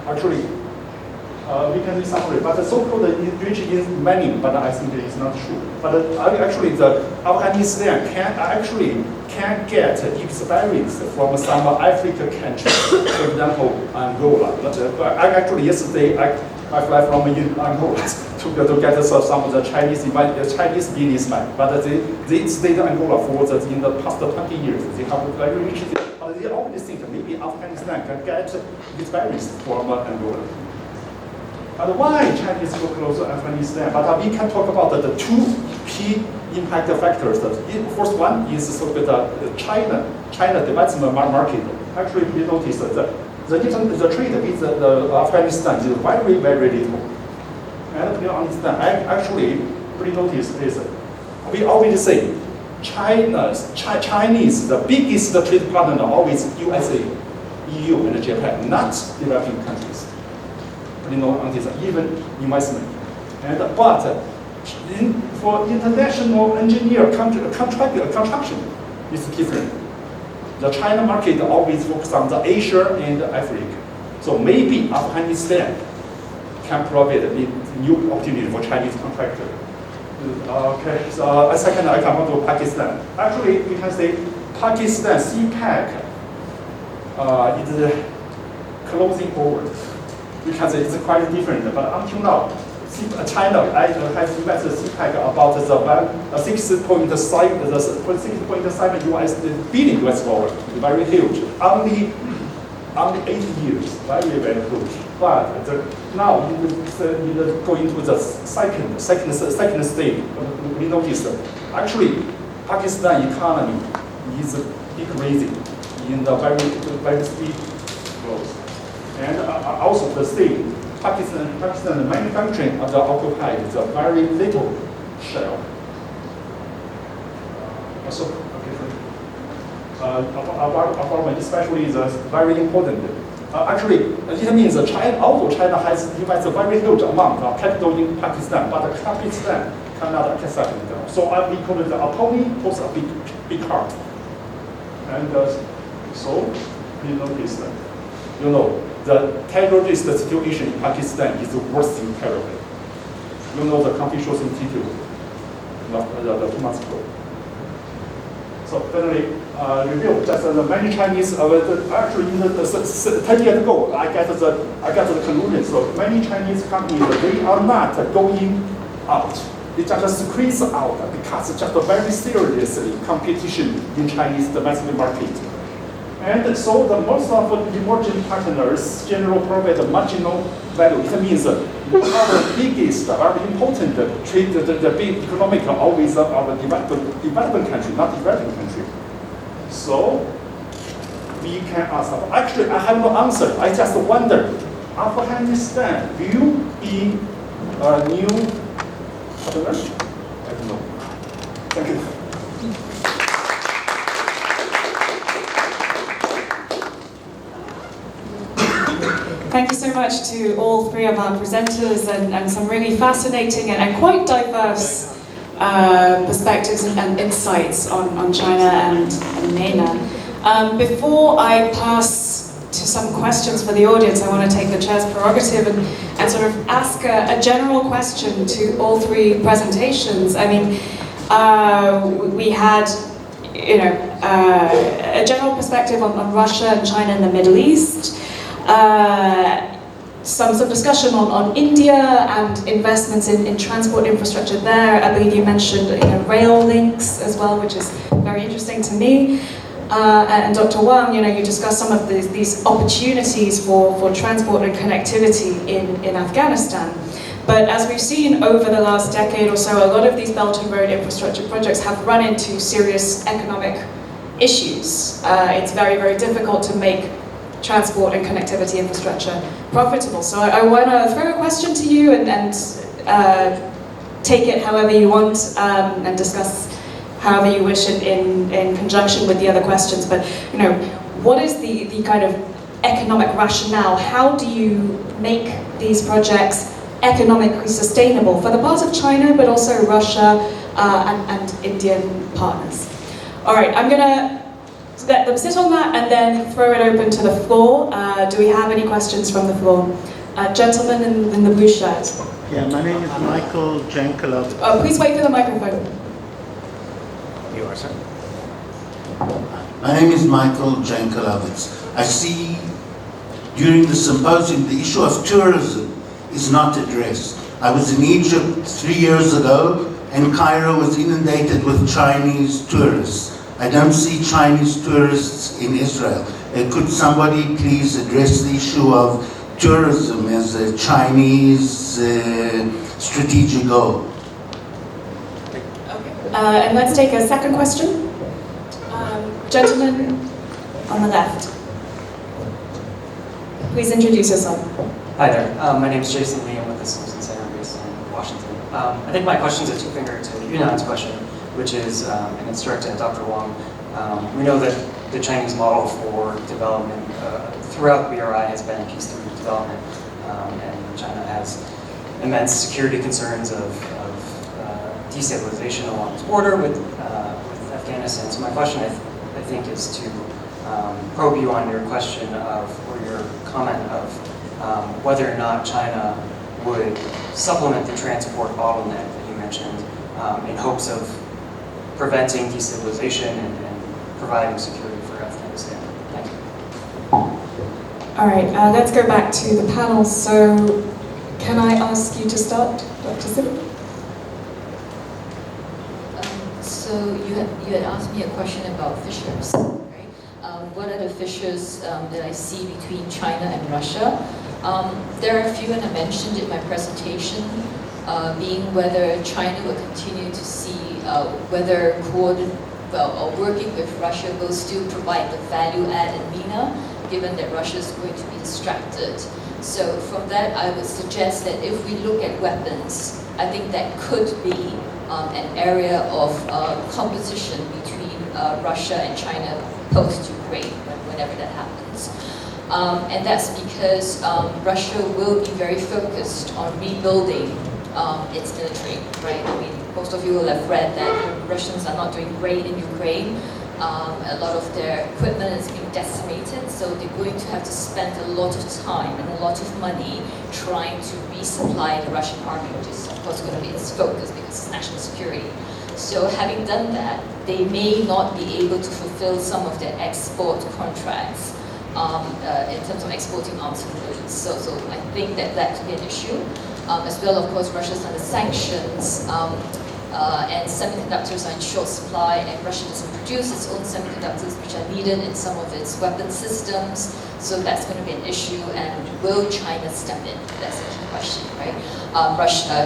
actually, we can summary, but the so-called rich in mining, but I think it is not true. But actually, the Afghanistan can get experience from some African countries, for example, Angola. But actually, yesterday I fly from Angola to get some of the Chinese businessmen. But they stayed in Angola for in the past 20 years. They have very rich. But they always think maybe Afghanistan can get experience from Angola. And why Chinese go close to Afghanistan? But we can talk about the two key impact factors. The first one is so-called China development market. Actually, we notice that the trade with the Afghanistan is very, very little. And you understand, actually, we notice is we always say Chinese, the biggest trade partner always USA, EU, and Japan, not developing countries. Even investment. But for international engineer construction, it's different. The China market always focuses on the Asia and Africa. So maybe Afghanistan can provide a new opportunity for Chinese contractor. Okay, so second I come on to Pakistan. Actually, we can say Pakistan CPEC is closing over. We can say it's quite different, but until now, China has invested CPEC about the $6.7 billion US dollar, very huge. Only 8 years, very, very huge. But now going to the second stage, we noticed actually Pakistan economy is decreasing in the very steep growth. And also the state, Pakistan manufacturing of the occupied is a very little share. So, apartment especially is very important. Actually, it means although China has invested a very huge amount of capital in Pakistan, but Pakistan cannot accept it. So we call it the opponent pose a big part. And so we notice that, the terrorist situation in Pakistan is worse than terrible. The Confucius Institute, the 2 months ago. So finally, review just many Chinese. Actually, in the 10 years ago, I got the conclusion. So many Chinese companies they are not going out. They just squeeze out because just very seriously competition in Chinese domestic market. And so the most of the emerging partners generally provide a marginal value. It means our biggest, our important trade, the big economic always our developing country, not developing country. So we can ask, actually I have no answer. I just wonder, Afghanistan will be a new partner? I don't know. Thank you. Thank you so much to all three of our presenters and some really fascinating and quite diverse perspectives and insights on China and MENA. Before I pass to some questions for the audience, I want to take the chair's prerogative and sort of ask a general question to all three presentations. I mean, we had, a general perspective on Russia and China and the Middle East. Some discussion on India and investments in transport infrastructure there. I believe you mentioned rail links as well, which is very interesting to me. And Dr. Wang, you discussed some of these opportunities for transport and connectivity in Afghanistan. But as we've seen over the last decade or so, a lot of these Belt and Road infrastructure projects have run into serious economic issues. It's very, very difficult to make transport and connectivity infrastructure profitable. So I want to throw a question to you and take it however you want and discuss however you wish in conjunction with the other questions. But what is the kind of economic rationale? How do you make these projects economically sustainable for the part of China, but also Russia and Indian partners? All right, I'm gonna let them sit on that and then throw it open to the floor. Do we have any questions from the floor? Gentleman in the blue shirt. Yeah, my name is Michael Jankelov. Please wait for the microphone. You are, sir. My name is Michael Jankelowitz. I see during the symposium the issue of tourism is not addressed. I was in Egypt 3 years ago and Cairo was inundated with Chinese tourists. I don't see Chinese tourists in Israel. Could somebody please address the issue of tourism as a Chinese strategic goal? And let's take a second question. Gentleman on the left. Please introduce yourself. Hi there. My name is Jason Lee. I'm with the Solution Center based in Washington. I think my question is a two-finger to Yunnan's question, which is, and it's directed at Dr. Wang. We know that the Chinese model for development throughout the BRI has been peace through development, and China has immense security concerns of destabilization along its border with Afghanistan. So my question, I think, is to probe you on your question of, or your comment of whether or not China would supplement the transport bottleneck that you mentioned in hopes of preventing destabilization and providing security for Afghanistan. Thank you. All right, let's go back to the panel. So, can I ask you to start, Dr. Sibyl? So you had asked me a question about fissures, right? What are the fissures that I see between China and Russia? There are a few, and I mentioned in my presentation, being whether China will continue to see whether working with Russia will still provide the value add in MENA, given that Russia is going to be distracted. So from that, I would suggest that if we look at weapons, I think that could be an area of competition between Russia and China post-Ukraine, whenever that happens. And that's because Russia will be very focused on rebuilding its military, right? I mean, most of you will have read that the Russians are not doing great in Ukraine. A lot of their equipment is being decimated, so they're going to have to spend a lot of time and a lot of money trying to resupply the Russian army, which is of course going to be its focus because it's national security. So having done that, they may not be able to fulfill some of their export contracts in terms of exporting arms components. So I think that could be an issue. As well, of course, Russia's under sanctions. and semiconductors are in short supply, and Russia doesn't produce its own semiconductors, which are needed in some of its weapon systems. So that's going to be an issue, and will China step in? That's a key question, right?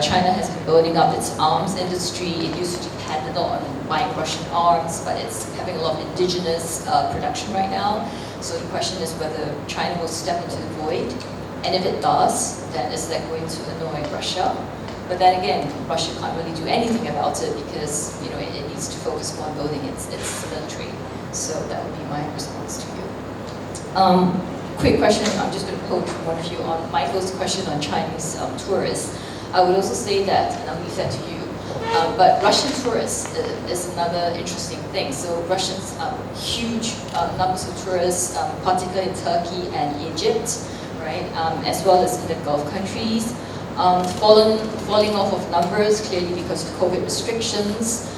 China has been building up its arms industry. It used to depend on buying Russian arms, but it's having a lot of indigenous production right now. So the question is whether China will step into the void, and if it does, then is that going to annoy Russia? But then again, Russia can't really do anything about it because it needs to focus more on building its military. So that would be my response to you. Quick question, I'm just going to quote one of you on Michael's question on Chinese tourists. I would also say that, and I'll leave that to you, but Russian tourists is another interesting thing. So Russians, huge numbers of tourists, particularly in Turkey and Egypt, right, as well as in the Gulf countries. Falling off of numbers, clearly because of COVID restrictions.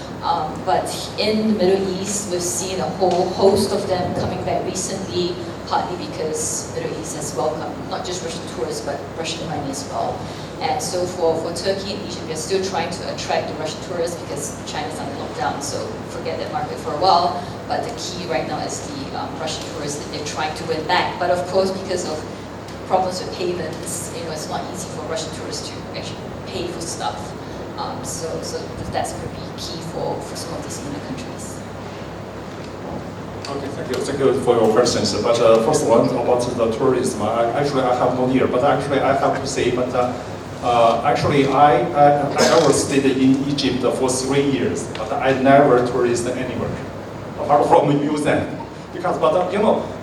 But in the Middle East, we've seen a whole host of them coming back recently, partly because the Middle East has welcomed not just Russian tourists, but Russian money as well. And so for Turkey and Egypt, we're still trying to attract the Russian tourists because China's under lockdown, so forget that market for a while. But the key right now is the Russian tourists that they're trying to win back. But of course, because of problems with payments, it's not easy for Russian tourists to actually pay for stuff. So that's going to be key for some of these MENA countries. Okay, thank you for your questions. But first one about the tourism. I have no idea, but actually I have to say, but actually I was stayed in Egypt for 3 years, but I never touristed anywhere apart from museum. Because,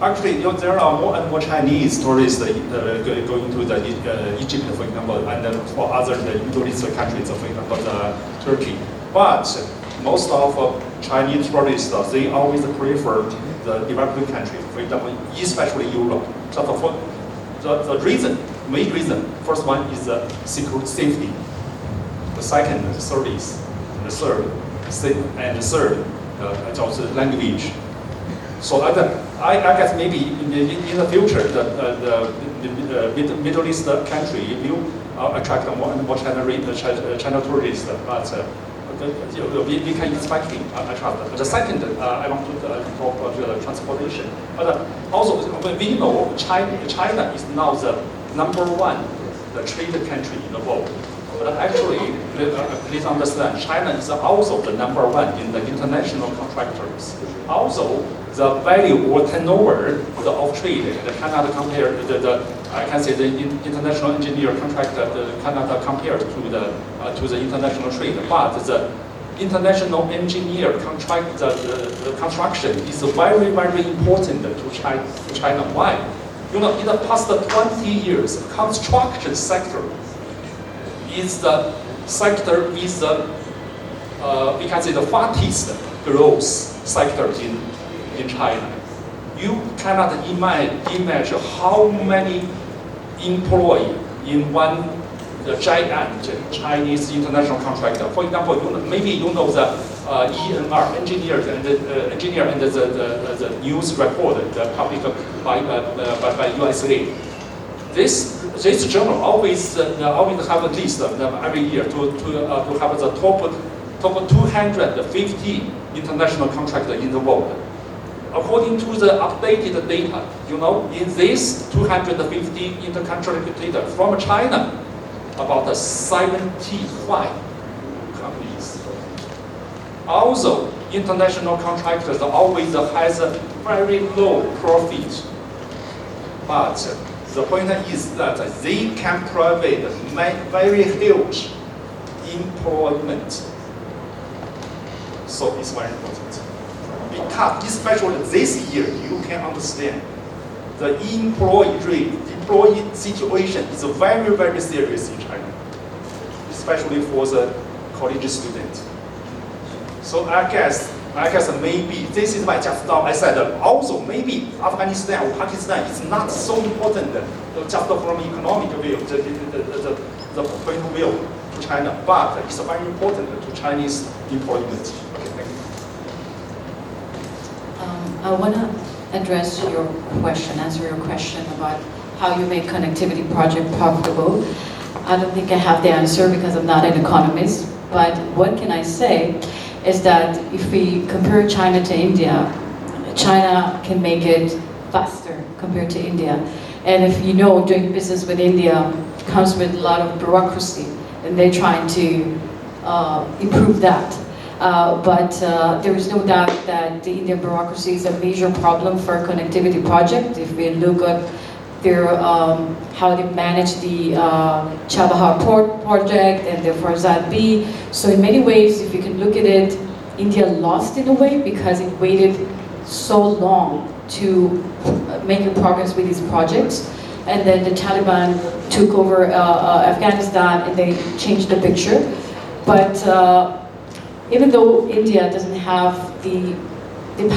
actually, there are more and more Chinese tourists going to the Egypt, for example, and for other Middle Eastern countries, for example, Turkey. But most of Chinese tourists, they always prefer the developing countries, for example, especially Europe. So the main reason, first one is safety. The second, service. And the third, also language. So I guess maybe in the future, the Middle East country will attract more and more China tourists. But we can expect it. The second, I want to talk about the transportation. But also, we know China is now the #1 trade country in the world. But actually, please understand, China is also the #1 in the international contractors. Also, the value or turnover of trade, Canada compared I can say the international engineer contractor, Canada compared to the international trade, but the international engineer contract, the construction is very, very important to China. Why? In the past 20 years, construction sector is the sector with the we can say the fastest growth sector in China. You cannot imagine how many employees in one giant Chinese international contractor. For example, maybe you know the ENR engineer and the news report published by USA. This journal always have a list every year to have the top 250 international contractors in the world. According to the updated data, in this 250 intercontractor from China, about 75 companies. Also, international contractors always has a very low profit, but the point is that they can provide very huge employment. So it's very important. Because especially this year, you can understand the employee situation is very, very serious in China, especially for the college students. So I guess maybe this is why just now I said also maybe Afghanistan or Pakistan is not so important just from economic view, the point of view to China, but it's very important to Chinese employment. Okay, thank you. I want to answer your question about how you make connectivity project profitable. I don't think I have the answer because I'm not an economist, But what can I say is that if we compare China to India, China can make it faster compared to India. And if you know, doing business with India comes with a lot of bureaucracy, and they're trying to improve that. But there is no doubt that the Indian bureaucracy is a major problem for a connectivity project. If we look at their, how they manage the Chabahar port project and the Farzad B. So in many ways, if you can look at it, India lost in a way because it waited so long to make a progress with these projects. And then the Taliban took over Afghanistan and they changed the picture. But even though India doesn't have the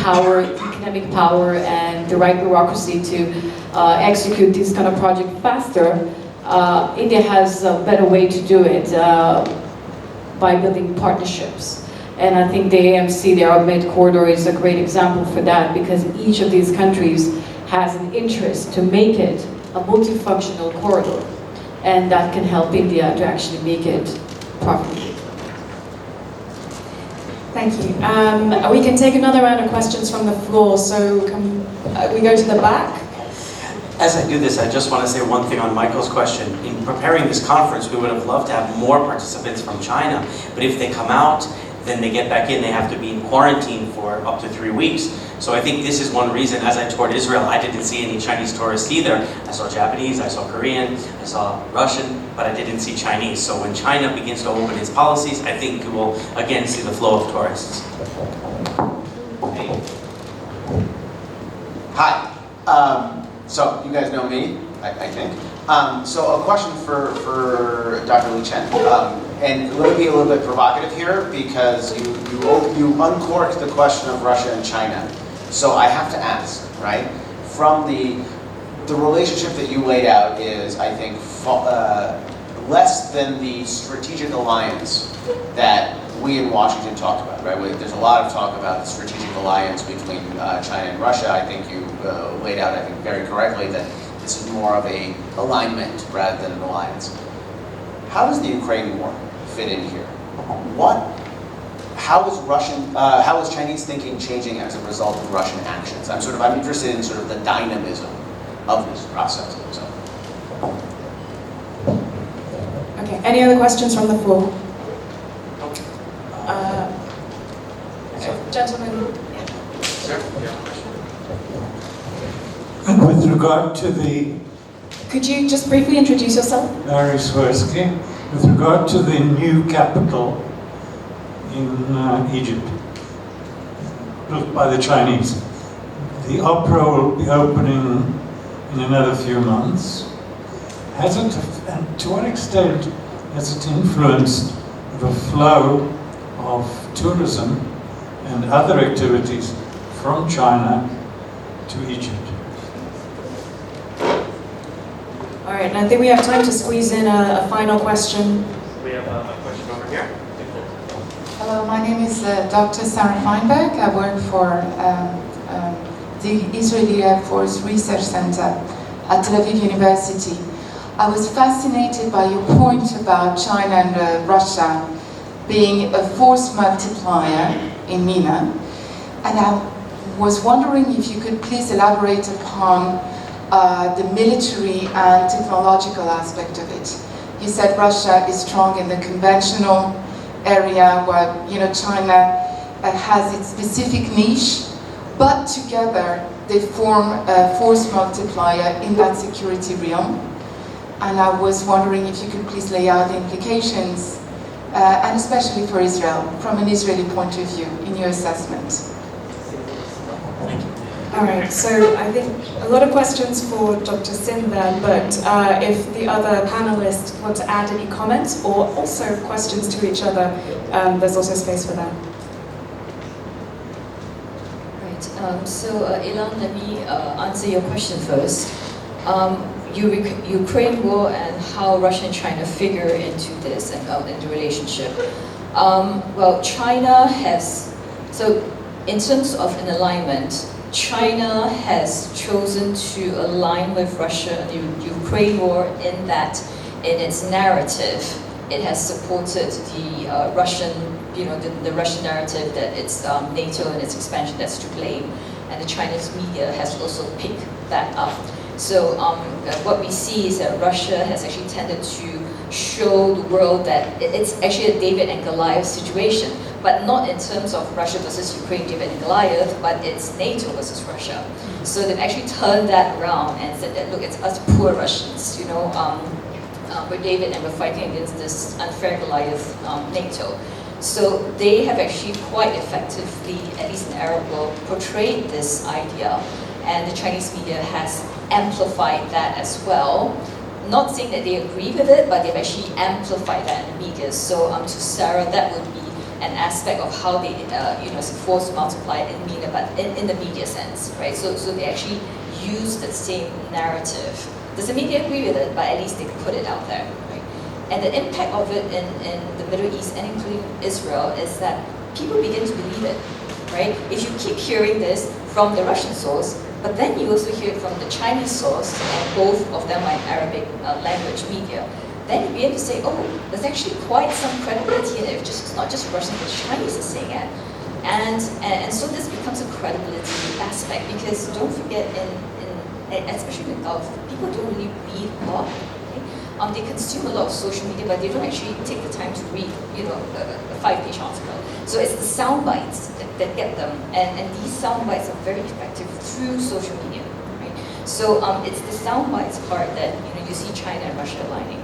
power, economic power, and the right bureaucracy to execute this kind of project faster, India has a better way to do it by building partnerships. And I think the AMC, the Arab Med Corridor, is a great example for that, because each of these countries has an interest to make it a multifunctional corridor, and that can help India to actually make it profitable. Thank you. We can take another round of questions from the floor, so we go to the back. As I do this, I just want to say one thing on Michael's question. In preparing this conference, we would have loved to have more participants from China, but if they come out, then they get back in, they have to be in quarantine for up to 3 weeks. So I think this is one reason, as I toured Israel, I didn't see any Chinese tourists either. I saw Japanese, I saw Korean, I saw Russian, but I didn't see Chinese. So when China begins to open its policies, I think we will again see the flow of tourists. Hi. So you guys know me, I think. So a question for Dr. Li-Chen. And let me be a little bit provocative here, because you uncorked the question of Russia and China. So I have to ask, right? From the relationship that you laid out is, I think, less than the strategic alliance that we in Washington talked about, right? There's a lot of talk about the strategic alliance between China and Russia. I think you laid out, I think, very correctly that this is more of a alignment rather than an alliance. How does the Ukraine war fit in here? How is Chinese thinking changing as a result of Russian actions? I'm interested in sort of the dynamism of this process. So. Okay, any other questions from the floor? Gentlemen. Sir? And with regard to the... Could you just briefly introduce yourself? Larry Swirsky. With regard to the new capital in Egypt, built by the Chinese, the opera will be opening in another few months. And to what extent has it influenced the flow of tourism and other activities from China to Egypt? All right, and I think we have time to squeeze in a final question. We have a question over here. Hello, my name is Dr. Sarah Feinberg. I work for the Israeli Air Force Research Center at Tel Aviv University. I was fascinated by your point about China and Russia being a force multiplier in MENA. And I was wondering if you could please elaborate upon the military and technological aspect of it. You said Russia is strong in the conventional area, where China has its specific niche, but together they form a force multiplier in that security realm. And I was wondering if you could please lay out the implications, and especially for Israel, from an Israeli point of view, in your assessment. All right, so I think a lot of questions for Dr. Sin there, but if the other panelists want to add any comments or also questions to each other, there's also space for that. Right, so Ilan, let me answer your question first. Ukraine war and how Russia and China figure into this and the relationship. Well, China has, so in terms of an alignment, China has chosen to align with Russia and the Ukraine war in its narrative, it has supported the Russian, the Russian narrative that it's NATO and its expansion that's to blame, and the Chinese media has also picked that up. So what we see is that Russia has actually tended to show the world that it's actually a David and Goliath situation, but not in terms of Russia versus Ukraine, David and Goliath, but it's NATO versus Russia. So they've actually turned that around and said that, look, it's us poor Russians, we're David and we're fighting against this unfair Goliath, NATO. So they have actually quite effectively, at least in the Arab world, portrayed this idea, and the Chinese media has amplified that as well. Not saying that they agree with it, but they've actually amplified that in the media. So to Sarah, that would be an aspect of how they, it's a force multiplier in MENA, but in the media sense, right? So they actually use the same narrative. Does the media agree with it? But at least they put it out there, right? And the impact of it in the Middle East and including Israel is that people begin to believe it, right? If you keep hearing this from the Russian source, but then you also hear it from the Chinese source, and both of them are in Arabic language media, then you begin to say, oh, there's actually quite some credibility in it. It's not just Russian, but Chinese are saying it. And so this becomes a credibility aspect, because don't forget, especially in the Gulf, people don't really read a lot. Right? They consume a lot of social media, but they don't actually take the time to read, a 5-page article. So it's the sound bites that get them, and these sound bites are very effective through social media. Right? So it's the sound bites part that you see China and Russia aligning.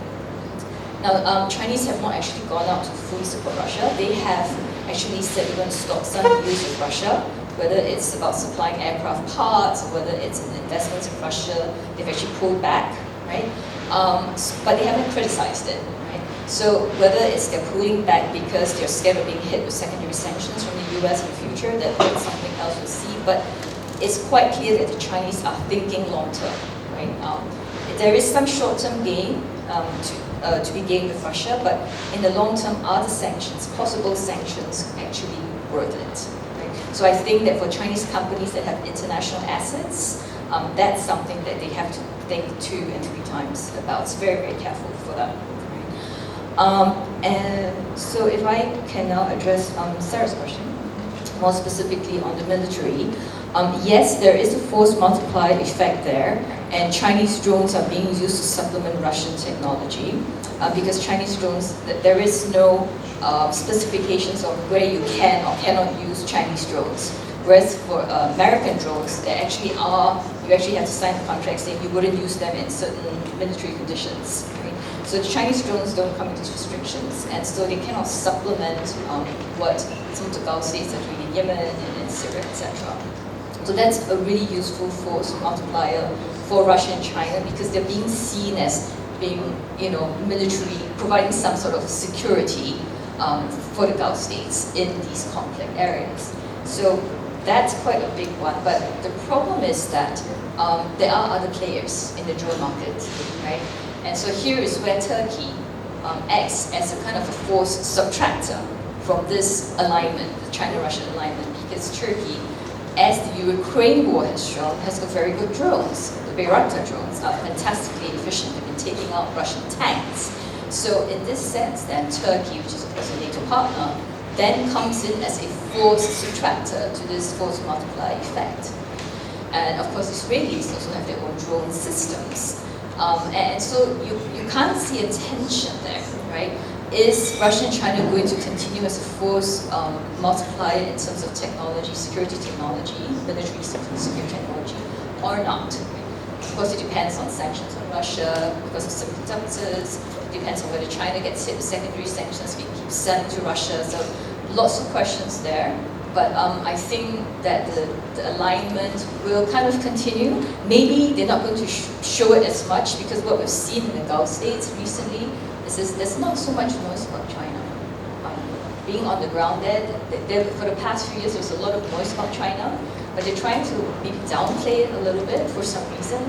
Now, Chinese have not actually gone out to fully support Russia. They have actually said we're going to stop some deals with Russia, whether it's about supplying aircraft parts, or whether it's in investments in Russia. They've actually pulled back, right? But they haven't criticized it, right? So whether it's they're pulling back because they're scared of being hit with secondary sanctions from the US in the future, that's something else we'll see. But it's quite clear that the Chinese are thinking long term, right? There is some short-term gain to be gained with Russia, but in the long term, are the sanctions, possible sanctions, actually worth it? Right? So I think that for Chinese companies that have international assets, that's something that they have to think 2 and 3 times about. It's very, very careful for them. Right? And so if I can now address Sarah's question, more specifically on the military, yes, there is a force multiplier effect there, and Chinese drones are being used to supplement Russian technology, because Chinese drones, there is no specifications of where you can or cannot use Chinese drones. Whereas for American drones, there actually are, you actually have to sign a contract saying you wouldn't use them in certain military conditions. Right? So the Chinese drones don't come with these restrictions, and so they cannot supplement what some of the Gulf states are doing in Yemen and in Syria, etc. So that's a really useful force multiplier for Russia and China, because they're being seen as being, military, providing some sort of security for the Gulf states in these conflict areas. So that's quite a big one. But the problem is that there are other players in the drone market, right? And so here is where Turkey acts as a kind of a force subtractor from this alignment, the China-Russia alignment, because Turkey, as the Ukraine war has shown, has got very good drones. The Birvadker drones are fantastically efficient. They've been taking out Russian tanks. So in this sense, then Turkey, which is of course a NATO partner, then comes in as a force subtractor to this force multiplier effect. And of course, Israelis also have their own drone systems. And so you can't see a tension there, right? Is Russia and China going to continue as a force multiplier in terms of technology, security technology, military security technology, or not? Of course, it depends on sanctions on Russia, because of semiconductors. It depends on whether China gets hit with secondary sanctions, we keep selling to Russia. So lots of questions there. But I think that the alignment will kind of continue. Maybe they're not going to show it as much, because what we've seen in the Gulf states recently is there's not so much noise about China. Being on the ground there, for the past few years, there's a lot of noise about China, but they're trying to maybe downplay it a little bit for some reason.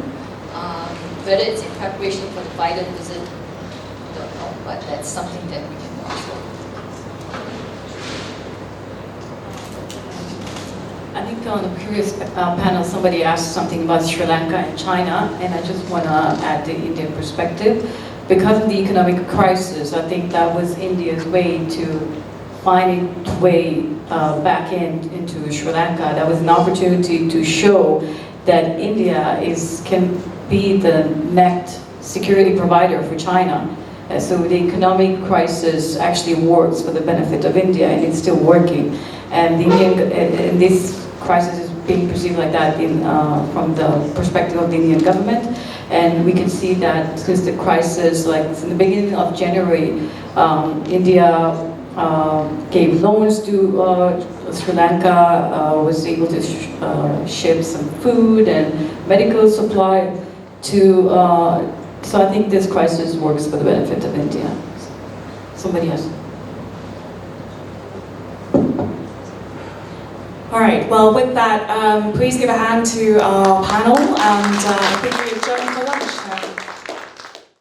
Whether it's in preparation for the Biden visit, I don't know, but that's something that we can watch for. I think on the previous panel, somebody asked something about Sri Lanka and China, and I just want to add the Indian perspective. because of the economic crisis, I think that was India's way to find its way back into Sri Lanka. That was an opportunity to show that India can be the next security provider for China. So the economic crisis actually works for the benefit of India, and it's still working. And and this crisis is being perceived like that from the perspective of the Indian government. And we can see that since the crisis, like in the beginning of January, India gave loans to Sri Lanka, was able to ship some food and medical supply to, so I think this crisis works for the benefit of India. Somebody else. All right, well, with that, please give a hand to our panel, and I think we have done